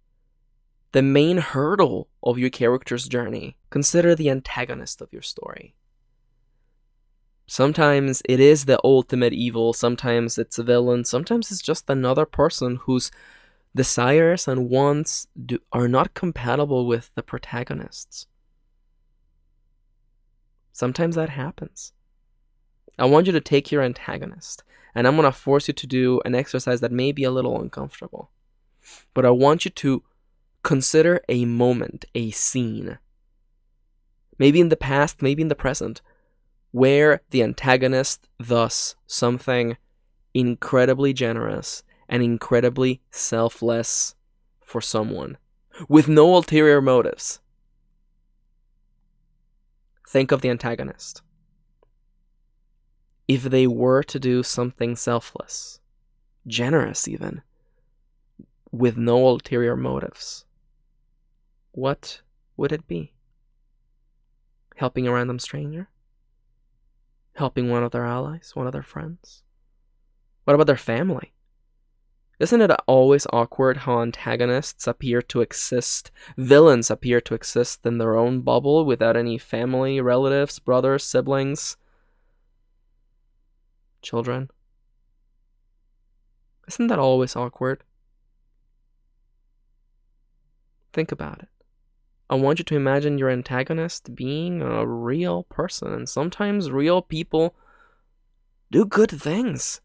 the main hurdle of your character's journey. Consider the antagonist of your story. Sometimes it is the ultimate evil, sometimes it's a villain, sometimes it's just another person whose desires and wants are not compatible with the protagonist's. Sometimes that happens. I want you to take your antagonist, and I'm going to force you to do an exercise that may be a little uncomfortable. But I want you to consider a moment, a scene, maybe in the past, maybe in the present, where the antagonist does something incredibly generous and incredibly selfless for someone, with no ulterior motives. Think of the antagonist. If they were to do something selfless, generous even, with no ulterior motives, what would it be? Helping a random stranger? Helping one of their allies, one of their friends? What about their family? Isn't it always awkward how antagonists appear to exist, villains appear to exist in their own bubble without any family, relatives, brothers, siblings, children? Isn't that always awkward? Think about it. I want you to imagine your antagonist being a real person, and sometimes real people do good things.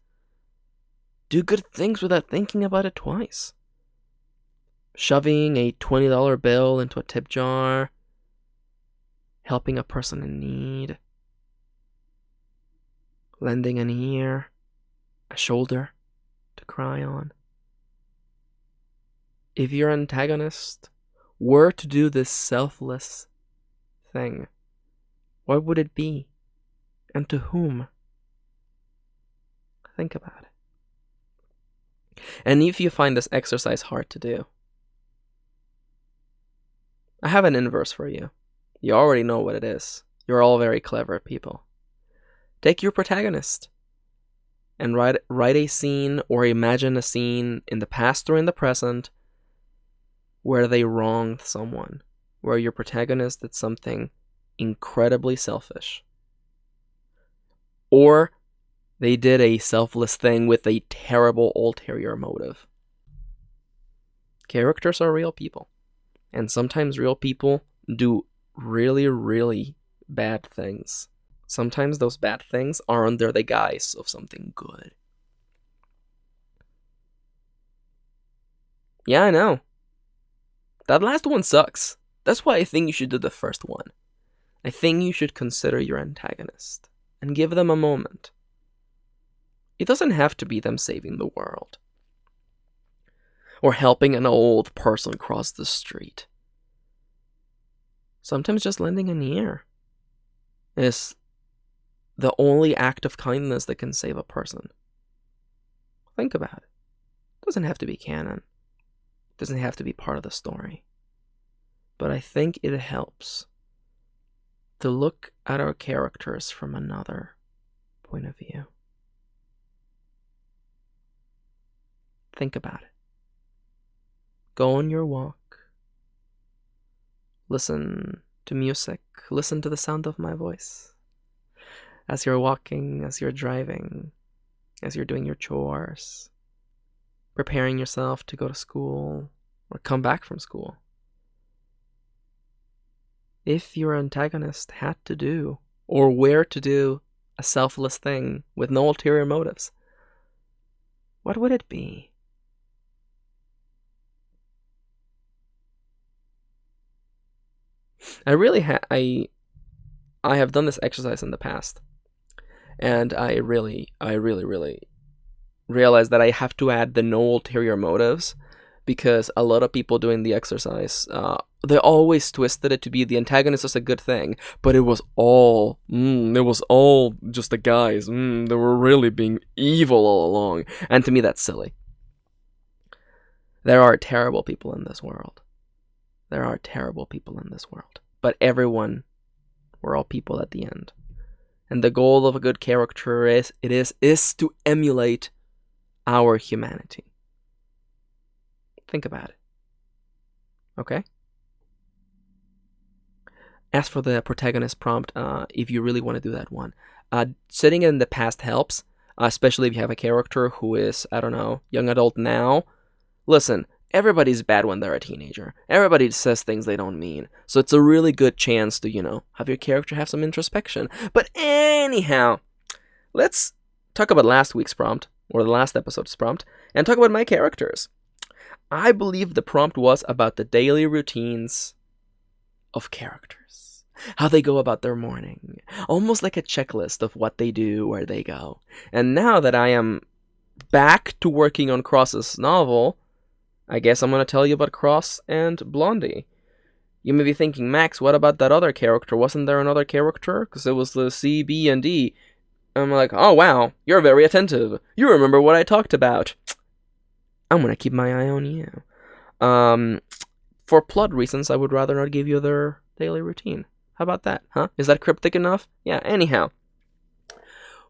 Do good things without thinking about it twice. Shoving a $20 bill into a tip jar, helping a person in need, lending an ear, a shoulder to cry on. If your antagonist were to do this selfless thing, what would it be? And to whom? Think about it. And if you find this exercise hard to do, I have an inverse for you. You already know what it is. You're all very clever people. Take your protagonist and write a scene or imagine a scene in the past or in the present where they wronged someone, where your protagonist did something incredibly selfish. Or they did a selfless thing with a terrible ulterior motive. Characters are real people. And sometimes real people do really, really bad things. Sometimes those bad things are under the guise of something good. Yeah, I know. That last one sucks. That's why I think you should do the first one. I think you should consider your antagonist and give them a moment. It doesn't have to be them saving the world or helping an old person cross the street. Sometimes just lending an ear is the only act of kindness that can save a person. Think about it. It doesn't have to be canon. It doesn't have to be part of the story. But I think it helps to look at our characters from another point of view. Think about it. Go on your walk. Listen to music. Listen to the sound of my voice. As you're walking, as you're driving, as you're doing your chores, preparing yourself to go to school or come back from school. If your antagonist had to do or were to do a selfless thing with no ulterior motives, what would it be? I have done this exercise in the past, and I really realized that I have to add the no ulterior motives, because a lot of people doing the exercise, they always twisted it to be the antagonist is a good thing, but it was all just the guys. They were really being evil all along, and to me that's silly. There are terrible people in this world. There are terrible people in this world. But we're all people at the end. And the goal of a good character is to emulate our humanity. Think about it. Okay? As for the protagonist prompt, if you really want to do that one, sitting in the past helps, especially if you have a character who is, I don't know, young adult now. Listen, everybody's bad when they're a teenager. Everybody says things they don't mean. So it's a really good chance to, have your character have some introspection. But anyhow, let's talk about last week's prompt, or the last episode's prompt, and talk about my characters. I believe the prompt was about the daily routines of characters. How they go about their morning. Almost like a checklist of what they do, where they go. And now that I am back to working on Cross's novel, I guess I'm going to tell you about Cross and Blondie. You may be thinking, Max, what about that other character? Wasn't there another character? Because it was the C, B, and D. I'm like, oh wow, you're very attentive. You remember what I talked about. I'm going to keep my eye on you. For plot reasons, I would rather not give you their daily routine. How about that, huh? Is that cryptic enough? Yeah, anyhow.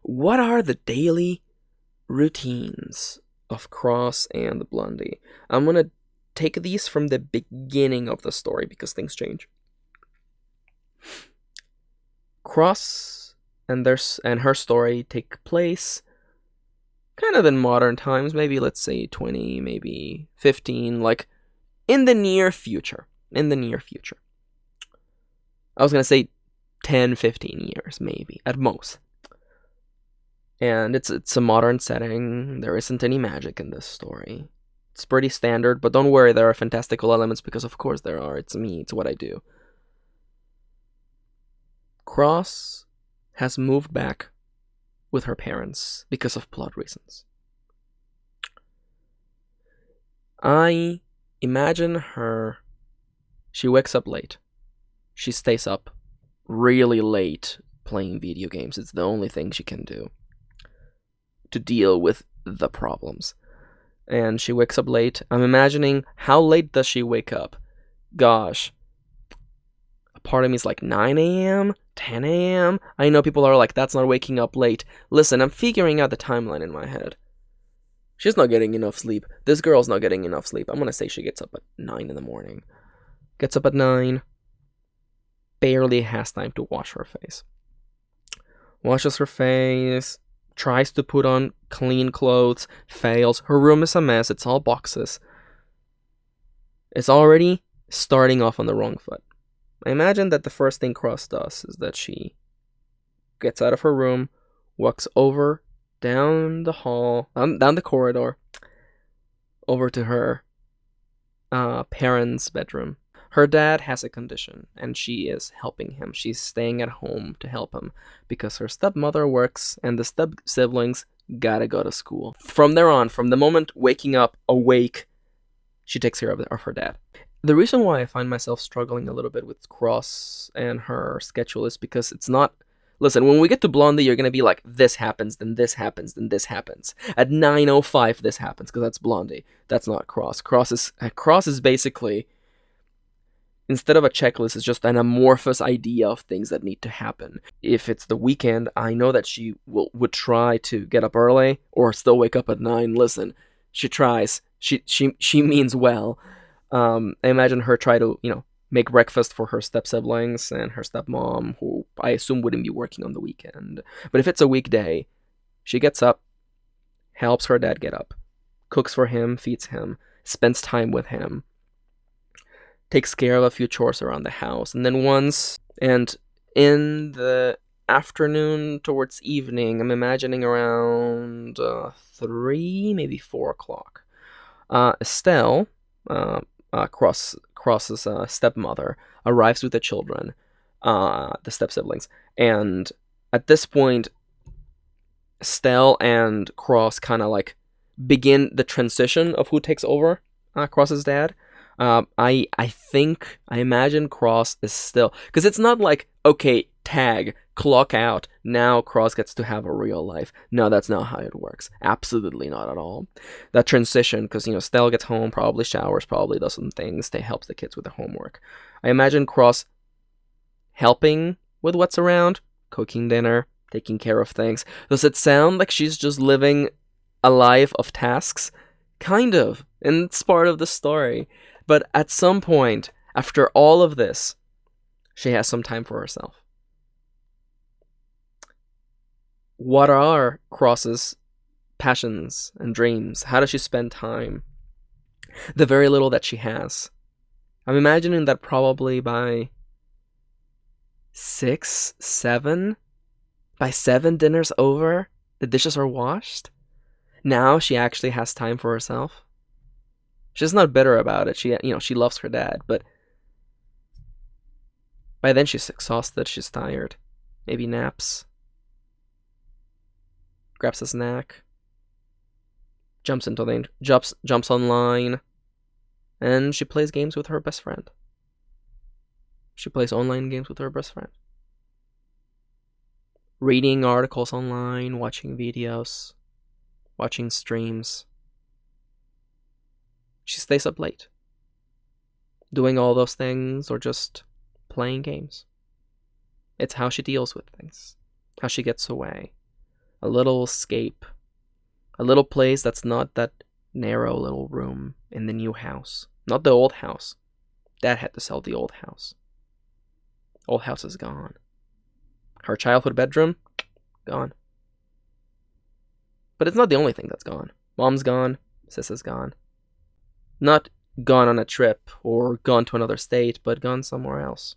What are the daily routines of Cross and Blondie? I'm going to take these from the beginning of the story because things change. Cross and her story take place kind of in modern times, maybe let's say 20, maybe 15, like in the near future. I was going to say 10, 15 years, maybe, at most. And it's a modern setting. There isn't any magic in this story. It's pretty standard, but don't worry, there are fantastical elements because of course there are. It's me, it's what I do. Cross has moved back with her parents because of plot reasons. I imagine her. She wakes up late. She stays up really late playing video games. It's the only thing she can do to deal with the problems. And she wakes up late. I'm imagining, how late does she wake up? Gosh. A part of me is like 9 a.m., 10 a.m. I know people are like, that's not waking up late. Listen, I'm figuring out the timeline in my head. She's not getting enough sleep. This girl's not getting enough sleep. I'm going to say she gets up at 9 in the morning. Gets up at 9. Barely has time to wash her face. Washes her face. Tries to put on clean clothes. Fails. Her room is a mess. It's all boxes. It's already starting off on the wrong foot. I imagine that the first thing Cross does is that she gets out of her room, walks over, down the hall, down the corridor, over to her parents' bedroom. Her dad has a condition, and she is helping him. She's staying at home to help him because her stepmother works, and the step-siblings gotta go to school. From there on, from the moment waking up, awake, she takes care of her dad. The reason why I find myself struggling a little bit with Cross and her schedule is because it's not... Listen, when we get to Blondie, you're going to be like, this happens, then this happens, then this happens. At 9:05, this happens, because that's Blondie. That's not Cross. Cross is basically, instead of a checklist, it's just an amorphous idea of things that need to happen. If it's the weekend, I know that she would try to get up early, or still wake up at 9. Listen, she tries. She means well. I imagine her try to, make breakfast for her step-siblings and her stepmom, who I assume wouldn't be working on the weekend. But if it's a weekday, she gets up, helps her dad get up, cooks for him, feeds him, spends time with him, takes care of a few chores around the house, and then in the afternoon towards evening, I'm imagining around 3, maybe 4 o'clock, Estelle, Cross's stepmother, arrives with the children, the step-siblings, and at this point, Estelle and Cross kind of like begin the transition of who takes over Cross's dad. I imagine Cross is still, because it's not like, okay, tag, clock out, now Cross gets to have a real life. No, that's not how it works. Absolutely not at all. That transition, because, Estelle gets home, probably showers, probably does some things, helps the kids with their homework. I imagine Cross helping with what's around, cooking dinner, taking care of things. Does it sound like she's just living a life of tasks? Kind of, and it's part of the story. But at some point, after all of this, she has some time for herself. What are Cross's passions and dreams? How does she spend time? The very little that she has. I'm imagining that probably by 6, 7, by 7 dinners over, the dishes are washed. Now she actually has time for herself. She's not bitter about it. She loves her dad, but by then she's exhausted, she's tired. Maybe naps. Grabs a snack. Jumps online. And she plays games with her best friend. She plays online games with her best friend. Reading articles online, watching videos, watching streams. She stays up late. Doing all those things or just playing games. It's how she deals with things. How she gets away. A little escape. A little place that's not that narrow little room in the new house. Not the old house. Dad had to sell the old house. Old house is gone. Her childhood bedroom, gone. But it's not the only thing that's gone. Mom's gone. Sis is gone. Not gone on a trip or gone to another state, but gone somewhere else.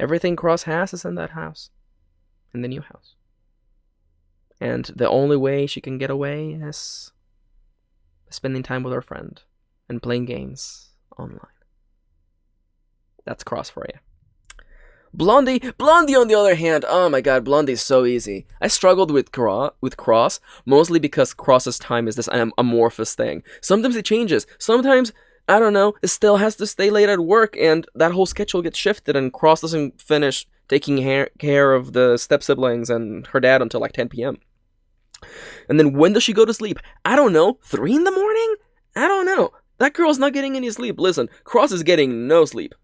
Everything Cross has is in that house. In the new house. And the only way she can get away is spending time with her friend and playing games online. That's Cross for you. Blondie, on the other hand, oh my god, Blondie's so easy. I struggled with Cross, mostly because Cross's time is this amorphous thing. Sometimes it changes. Sometimes, I don't know, it still has to stay late at work, and that whole schedule gets shifted, and Cross doesn't finish taking care of the step-siblings and her dad until like 10 p.m. And then when does she go to sleep? I don't know. 3 in the morning? I don't know. That girl's not getting any sleep. Listen, Cross is getting no sleep.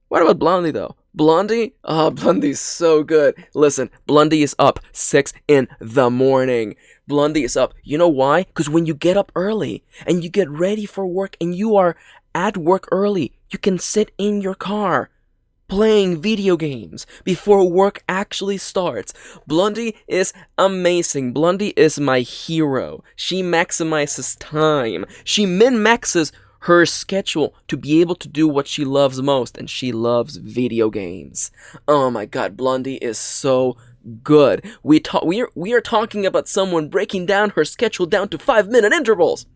What about Blondie, though? Blondie? Oh, Blondie's so good. Listen, Blondie is up 6 in the morning. Blondie is up. You know why? Because when you get up early and you get ready for work and you are at work early, you can sit in your car playing video games before work actually starts. Blondie is amazing. Blondie is my hero. She maximizes time. She min-maxes her schedule to be able to do what she loves most, and she loves video games. Oh my god, Blondie is so good. We are talking about someone breaking down her schedule down to 5-minute intervals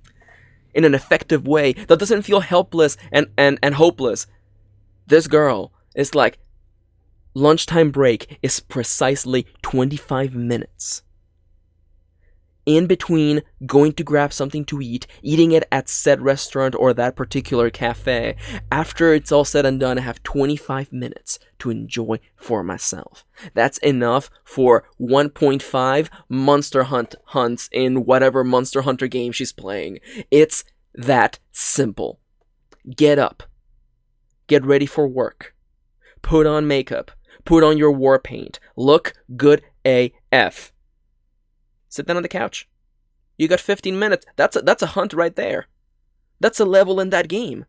in an effective way that doesn't feel helpless and hopeless. This girl is like, lunchtime break is precisely 25 minutes. In between going to grab something to eat, eating it at said restaurant or that particular cafe, after it's all said and done, I have 25 minutes to enjoy for myself. That's enough for 1.5 Monster hunts in whatever Monster Hunter game she's playing. It's that simple. Get up. Get ready for work. Put on makeup. Put on your war paint. Look good AF. Sit down on the couch. You got 15 minutes. That's a hunt right there. That's a level in that game.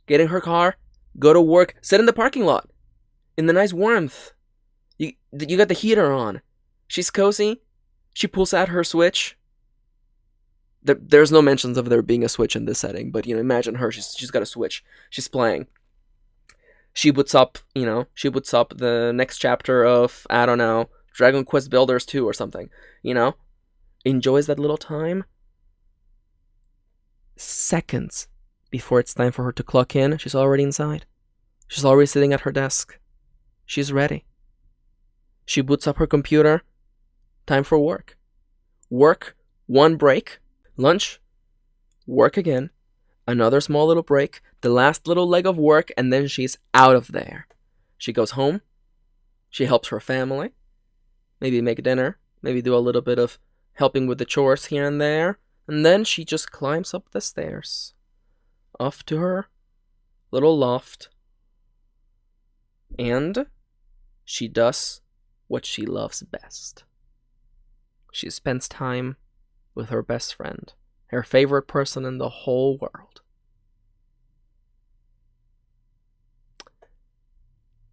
Get in her car. Go to work. Sit in the parking lot. In the nice warmth. You got the heater on. She's cozy. She pulls out her Switch. There's no mentions of there being a Switch in this setting, but imagine her. She's got a Switch. She's playing. She boots up the next chapter of, I don't know, Dragon Quest Builders 2 or something, enjoys that little time. Seconds before it's time for her to clock in, she's already inside. She's already sitting at her desk. She's ready. She boots up her computer. Time for work. Work, 1 break, lunch, work again, another small little break, the last little leg of work, and then she's out of there. She goes home. She helps her family. Maybe make dinner, maybe do a little bit of helping with the chores here and there, and then she just climbs up the stairs, off to her little loft, and she does what she loves best. She spends time with her best friend, her favorite person in the whole world.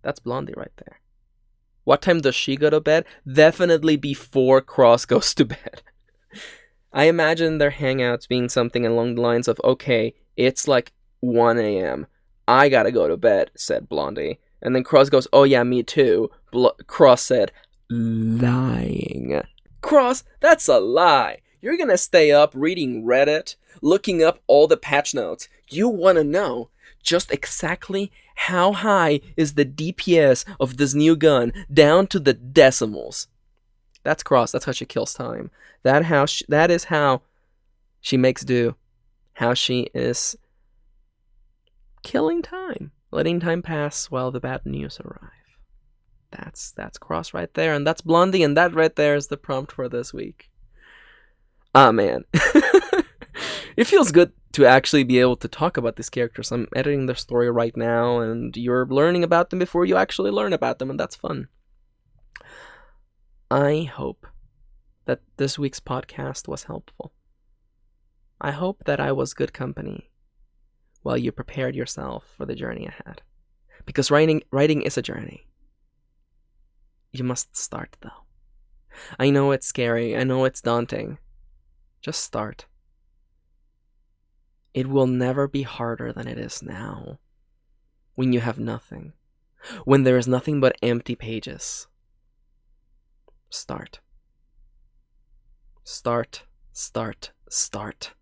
That's Blondie right there. What time does she go to bed? Definitely before Cross goes to bed. I imagine their hangouts being something along the lines of, okay, it's like 1 a.m. I gotta go to bed, said Blondie. And then Cross goes, oh yeah, me too. Cross said, lying. Cross, that's a lie. You're gonna stay up reading Reddit, looking up all the patch notes. You wanna know just exactly how high is the DPS of this new gun, down to the decimals. That's Cross. That's how she kills time. That is how she makes do. How she is killing time, letting time pass while the bad news arrive. That's Cross right there, and that's Blondie, and that right there is the prompt for this week. Ah, man. It feels good to actually be able to talk about these characters. I'm editing their story right now, and you're learning about them before you actually learn about them, and that's fun. I hope that this week's podcast was helpful. I hope that I was good company while you prepared yourself for the journey ahead. Because writing is a journey. You must start, though. I know it's scary. I know it's daunting. Just start. It will never be harder than it is now. When you have nothing. When there is nothing but empty pages. Start. Start. Start. Start.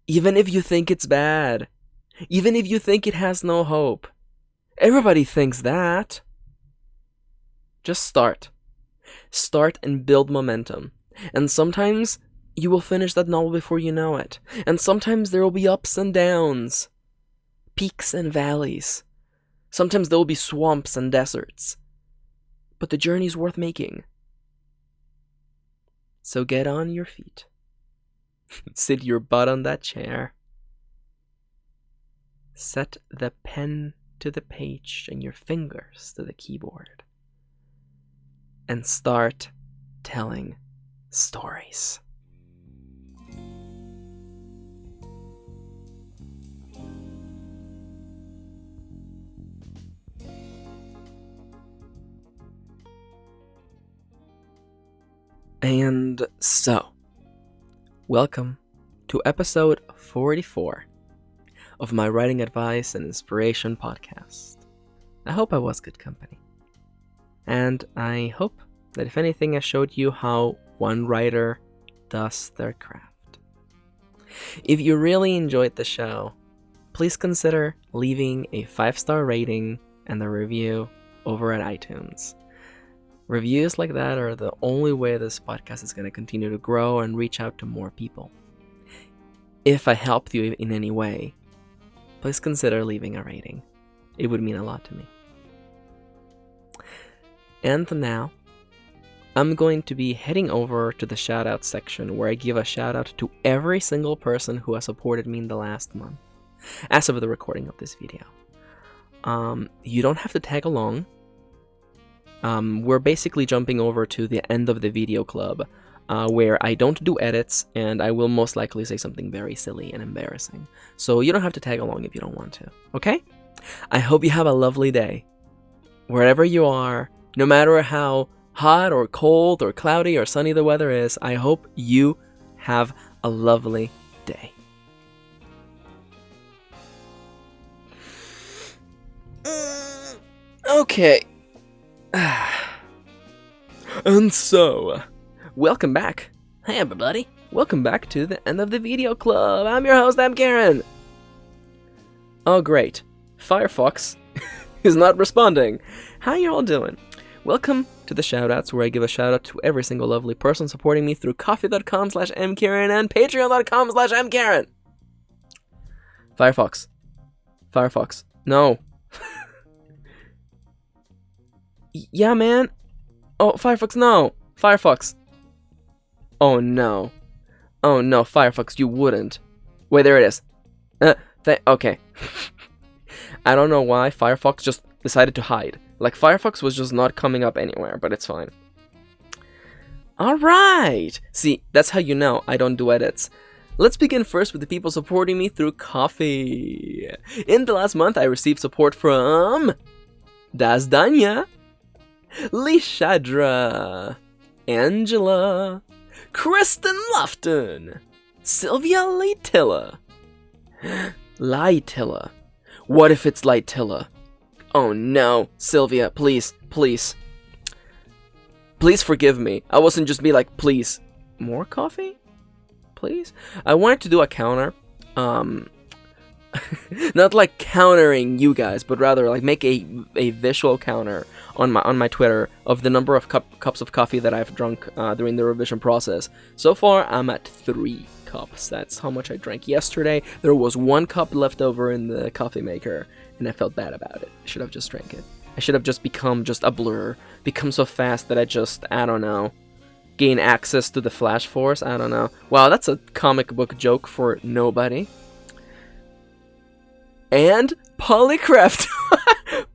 Even if you think it's bad. Even if you think it has no hope. Everybody thinks that. Just start. Start and build momentum. And sometimes you will finish that novel before you know it. And sometimes there will be ups and downs. Peaks and valleys. Sometimes there will be swamps and deserts. But the journey's worth making. So get on your feet. Sit your butt on that chair. Set the pen to the page and your fingers to the keyboard. And start telling stories. And so, welcome to episode 44 of my writing advice and inspiration podcast. I hope I was good company. And I hope that if anything I showed you how one writer does their craft. If you really enjoyed the show, please consider leaving a 5-star rating and a review over at iTunes. Reviews like that are the only way this podcast is going to continue to grow and reach out to more people. If I helped you in any way, please consider leaving a rating. It would mean a lot to me. And now, I'm going to be heading over to the shoutout section where I give a shout out to every single person who has supported me in the last month, as of the recording of this video. You don't have to tag along. We're basically jumping over to the end of the video club, where I don't do edits, and I will most likely say something very silly and embarrassing. So you don't have to tag along if you don't want to, okay? I hope you have a lovely day. Wherever you are, no matter how hot or cold or cloudy or sunny the weather is, I hope you have a lovely day. Okay. And so, welcome back. Hey everybody. Welcome back to the end of the video club. I'm your host, Karen. Oh great. Firefox is not responding. How you all doing? Welcome to the shoutouts, where I give a shout out to every single lovely person supporting me through coffee.com/mkaren and patreon.com/mkaren. Firefox. No. Yeah, man. Oh, Firefox, no. Firefox. Oh, no. Oh, no, Firefox, you wouldn't. Wait, there it is. Okay. I don't know why Firefox just decided to hide. Like, Firefox was just not coming up anywhere, but it's fine. Alright! See, that's how you know I don't do edits. Let's begin first with the people supporting me through Coffee. In the last month, I received support from Dazdanya, Lishadra, Angela, Kristen Lofton, Sylvia Lightilla. Lightilla. What if it's Lightilla? Oh no, Sylvia, please, please. Please forgive me. I wasn't just be like, please, more coffee? Please? I wanted to do a counter. Not like countering you guys, but rather like make a visual counter on my Twitter of the number of cups of coffee that I've drunk during the revision process. So far, I'm at 3 cups. That's how much I drank yesterday. There was 1 cup left over in the coffee maker, and I felt bad about it. I should have just drank it. I should have just become just a blur. Become so fast that I don't know, gain access to the Flash Force. I don't know. Wow, that's a comic book joke for nobody. And Polycraft.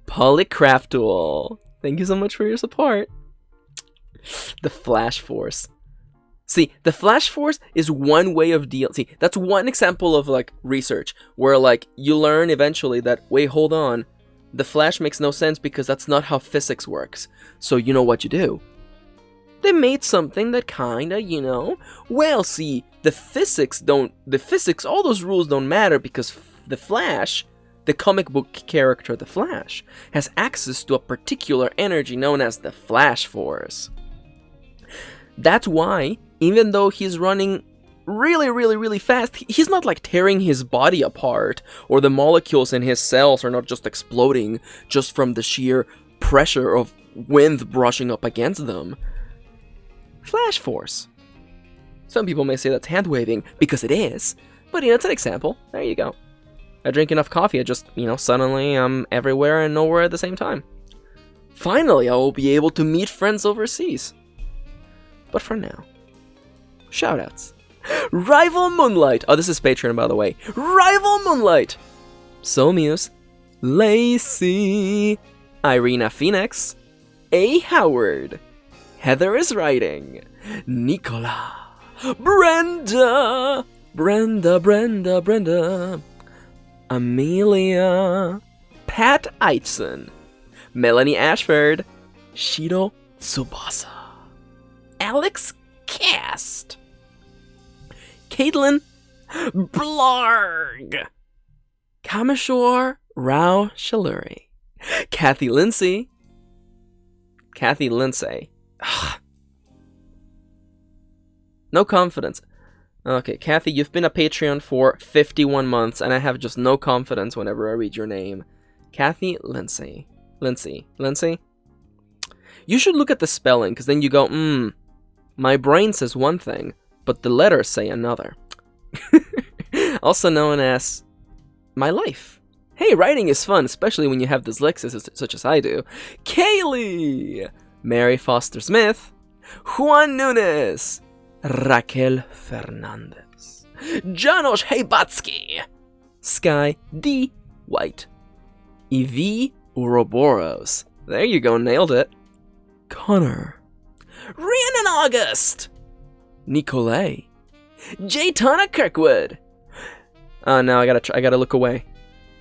Polycraftual. Thank you so much for your support. The Flash Force. See, the Flash Force is one way of dealing. See, that's one example of like research where like you learn eventually that, wait, hold on, the Flash makes no sense because that's not how physics works. So you know what you do? They made something that kinda, well, see, the physics, all those rules don't matter because the Flash, the comic book character The Flash, has access to a particular energy known as the Flash Force. That's why, even though he's running really, really, really fast, he's not like tearing his body apart, or the molecules in his cells are not just exploding just from the sheer pressure of wind brushing up against them. Flash Force. Some people may say that's hand-waving, because it is, but it's an example. There you go. I drink enough coffee, I just, suddenly I'm everywhere and nowhere at the same time. Finally, I will be able to meet friends overseas. But for now, shoutouts. Rival Moonlight. Oh, this is Patron, by the way. Rival Moonlight. Soul Muse. Lacey. Irina Phoenix. A. Howard. Heather is writing. Nicola. Brenda. Brenda. Amelia. Pat Eitson. Melanie Ashford. Shido Tsubasa. Alex Cast. Caitlin Blarg. Kameshwar Rao Shaluri. Kathy Lindsay. Ugh. No confidence. Okay, Kathy, you've been a Patreon for 51 months, and I have just no confidence whenever I read your name. Kathy Lindsay. You should look at the spelling, because then you go, my brain says one thing, but the letters say another. Also known as my life. Hey, writing is fun, especially when you have dyslexia such as I do. Kaylee! Mary Foster Smith. Juan Nunes. Raquel Fernandez. Janos Heibatsky. Sky D. White. Evie Ouroboros. There you go, nailed it. Connor. Rhiannon August. Nicolay. Jaytana Kirkwood. Oh no, I gotta look away.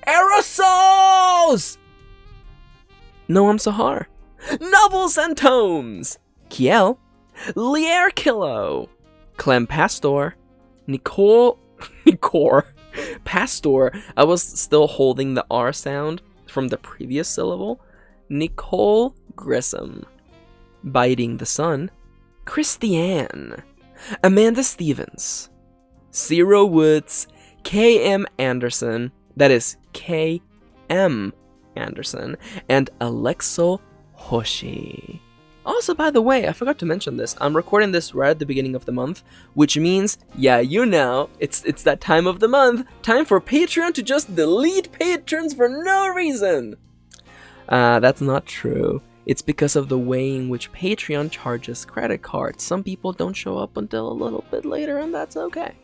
Aerosols! Noam Sahar. Novels and Tomes. Kiel. Lier Killo. Clem Pastor. Nicole Pastor. I was still holding the R sound from the previous syllable. Nicole Grissom. Biting the Sun. Christiane. Amanda Stevens. Zero Woods. K.M. Anderson. That is K.M. Anderson. And Alexo Hoshi. Also, by the way, I forgot to mention this. I'm recording this right at the beginning of the month, which means, it's that time of the month. Time for Patreon to just delete patrons for no reason. That's not true. It's because of the way in which Patreon charges credit cards. Some people don't show up until a little bit later, and that's okay.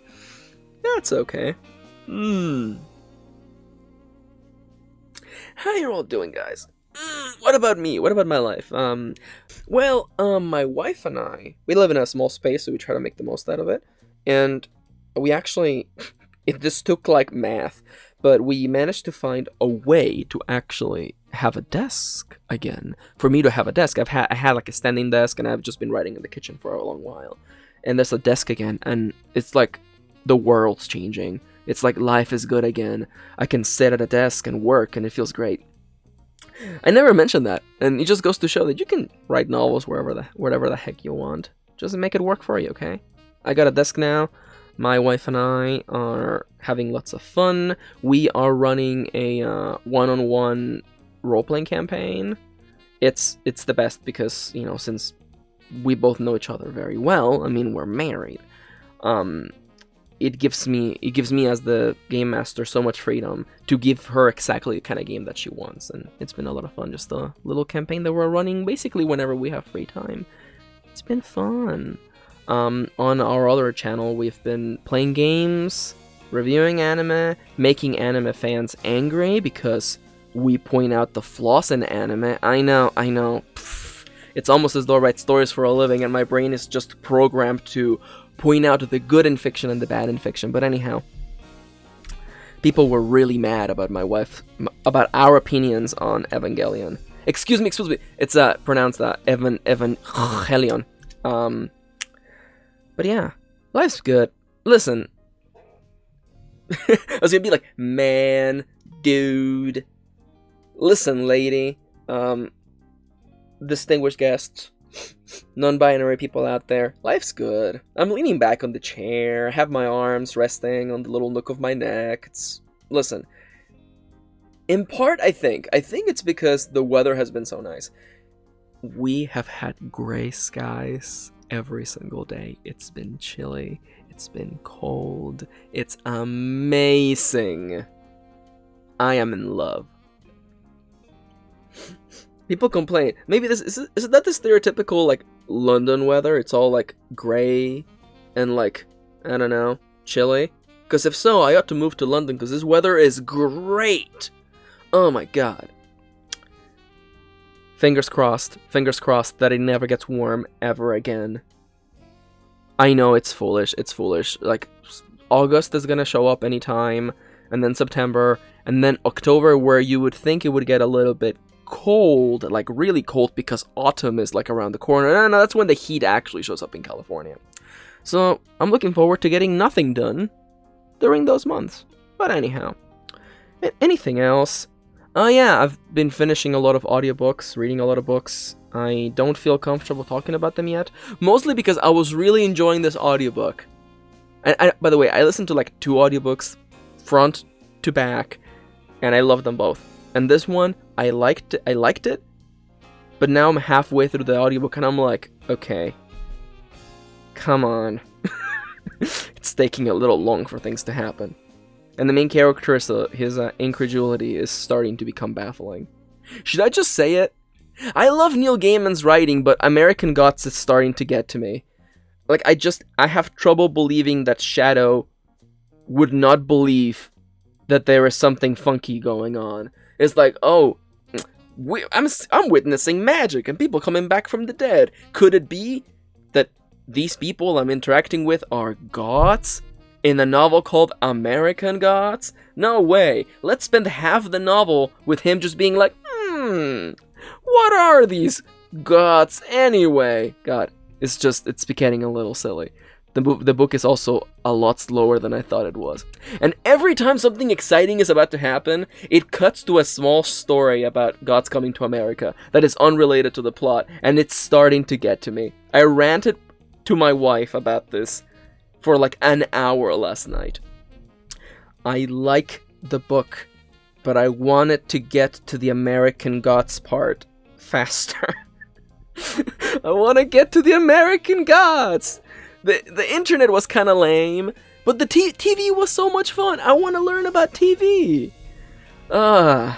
That's okay. How you all doing, guys? What about me? What about my life? My wife and I, we live in a small space, so we try to make the most out of it. And we actually, this took like math, but we managed to find a way to actually have a desk again. For me to have a desk, I had like a standing desk, and I've just been writing in the kitchen for a long while. And there's a desk again, and it's like the world's changing. It's like life is good again. I can sit at a desk and work, and it feels great. I never mentioned that, and it just goes to show that you can write novels whatever the heck you want. Just make it work for you, okay? I got a desk now. My wife and I are having lots of fun. We are running a one-on-one role-playing campaign. It's the best because, you know, since we both know each other very well, I mean, we're married. It gives me as the game master so much freedom to give her exactly the kind of game that she wants, and it's been a lot of fun. Just a little campaign that we're running basically whenever we have free time. It's been fun. On our other channel, we've been playing games, reviewing anime, making anime fans angry because we point out the flaws in anime. I know. Pfft. It's almost as though I write stories for a living and my brain is just programmed to point out the good in fiction and the bad in fiction. But anyhow, people were really mad about about our opinions on Evangelion. Excuse me. It's pronounced Evangelion. But yeah, life's good. Listen, I was gonna be like, man, dude. Listen, lady, distinguished guests, non-binary people out there, life's good. I'm leaning back on the chair, have my arms resting on the little nook of my neck. Listen, in part, I think it's because the weather has been so nice. We have had gray skies every single day. It's been chilly. It's been cold. It's amazing. I am in love. People complain. Maybe this is that the stereotypical like London weather? It's all like gray and like, I don't know, chilly. Because if so, I ought to move to London because this weather is great. Oh my god. Fingers crossed that it never gets warm ever again. I know it's foolish. Like, August is gonna show up anytime, and then September, and then October, where you would think it would get a little bit cold, like really cold, because autumn is like around the corner. No, that's when the heat actually shows up in California. So, I'm looking forward to getting nothing done during those months. But anyhow, anything else? Oh yeah, I've been finishing a lot of audiobooks, reading a lot of books. I don't feel comfortable talking about them yet, mostly because I was really enjoying this audiobook. And by the way, I listened to like 2 audiobooks, front to back, and I love them both. And this one, I liked it, but now I'm halfway through the audiobook and I'm like, okay, come on. It's taking a little long for things to happen. And the main character, his incredulity is starting to become baffling. Should I just say it? I love Neil Gaiman's writing, but American Gods is starting to get to me. Like, I have trouble believing that Shadow would not believe that there is something funky going on. It's like, oh, I'm witnessing magic and people coming back from the dead. Could it be that these people I'm interacting with are gods? In a novel called American Gods? No way. Let's spend half the novel with him just being like, what are these gods anyway? God, it's getting a little silly. The book is also a lot slower than I thought it was. And every time something exciting is about to happen, it cuts to a small story about gods coming to America that is unrelated to the plot, and it's starting to get to me. I ranted to my wife about this for like an hour last night. I like the book, but I wanted to get to the American Gods part faster. I want to get to the American Gods! The internet was kind of lame, but the TV was so much fun. I want to learn about TV. And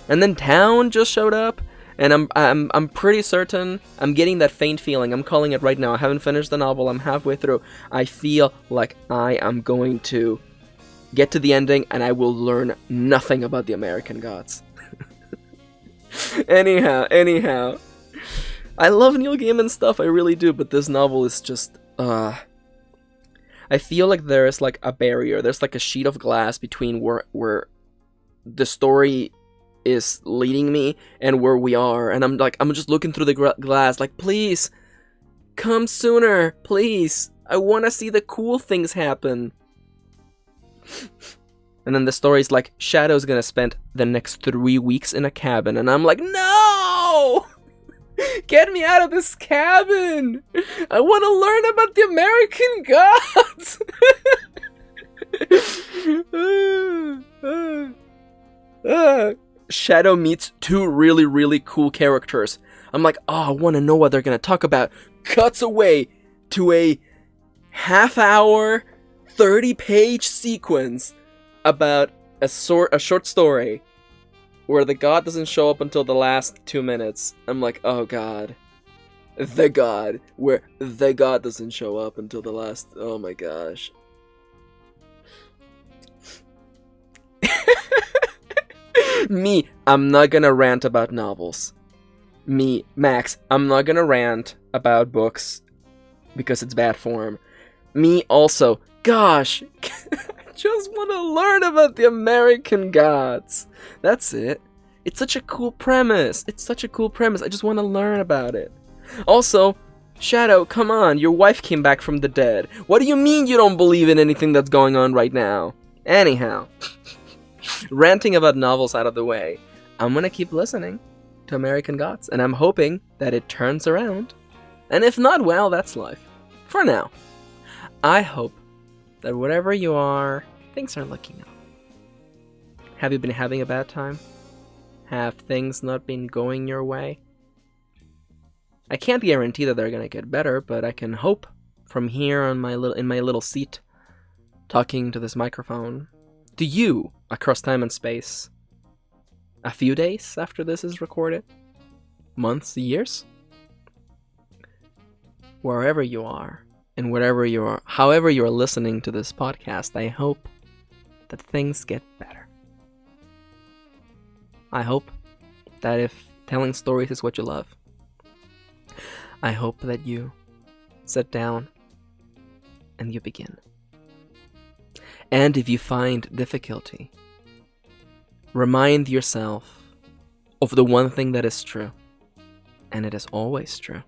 then Town just showed up, and I'm pretty certain, I'm getting that faint feeling. I'm calling it right now. I haven't finished the novel. I'm halfway through. I feel like I am going to get to the ending, and I will learn nothing about the American Gods. Anyhow. I love Neil Gaiman stuff, I really do, but this novel is just, I feel like there is like a barrier. There's like a sheet of glass between where the story is leading me and where we are. And I'm just looking through the glass like, please, come sooner, please. I want to see the cool things happen. And then the story's like, Shadow's gonna spend the next 3 weeks in a cabin. And I'm like, no! Get me out of this cabin! I want to learn about the American gods! Shadow meets 2 really, really cool characters. I'm like, oh, I want to know what they're gonna talk about. Cuts away to a half-hour, 30-page sequence about a short story where the god doesn't show up until the last 2 minutes. I'm like, oh god. The god. Where the god doesn't show up until the last... Oh my gosh. Me, I'm not gonna rant about novels. Me, Max, I'm not gonna rant about books because it's bad form. Me also, gosh, I just want to learn about the American gods. That's it. It's such a cool premise. I just want to learn about it. Also, Shadow, come on, your wife came back from the dead. What do you mean you don't believe in anything that's going on right now? Anyhow, ranting about novels out of the way, I'm gonna keep listening to American Gods, and I'm hoping that it turns around. And if not, well, that's life. For now. I hope that wherever you are, things are looking up. Have you been having a bad time? Have things not been going your way? I can't guarantee that they're gonna get better, but I can hope from here on in my little seat, talking to this microphone, to you across time and space, a few days after this is recorded, months, years, wherever you are, and whatever you are, however you are listening to this podcast, I hope that things get better. I hope that if telling stories is what you love, I hope that you sit down and you begin. And if you find difficulty, remind yourself of the one thing that is true, and it is always true.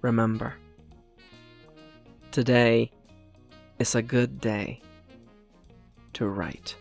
Remember, today is a good day to write.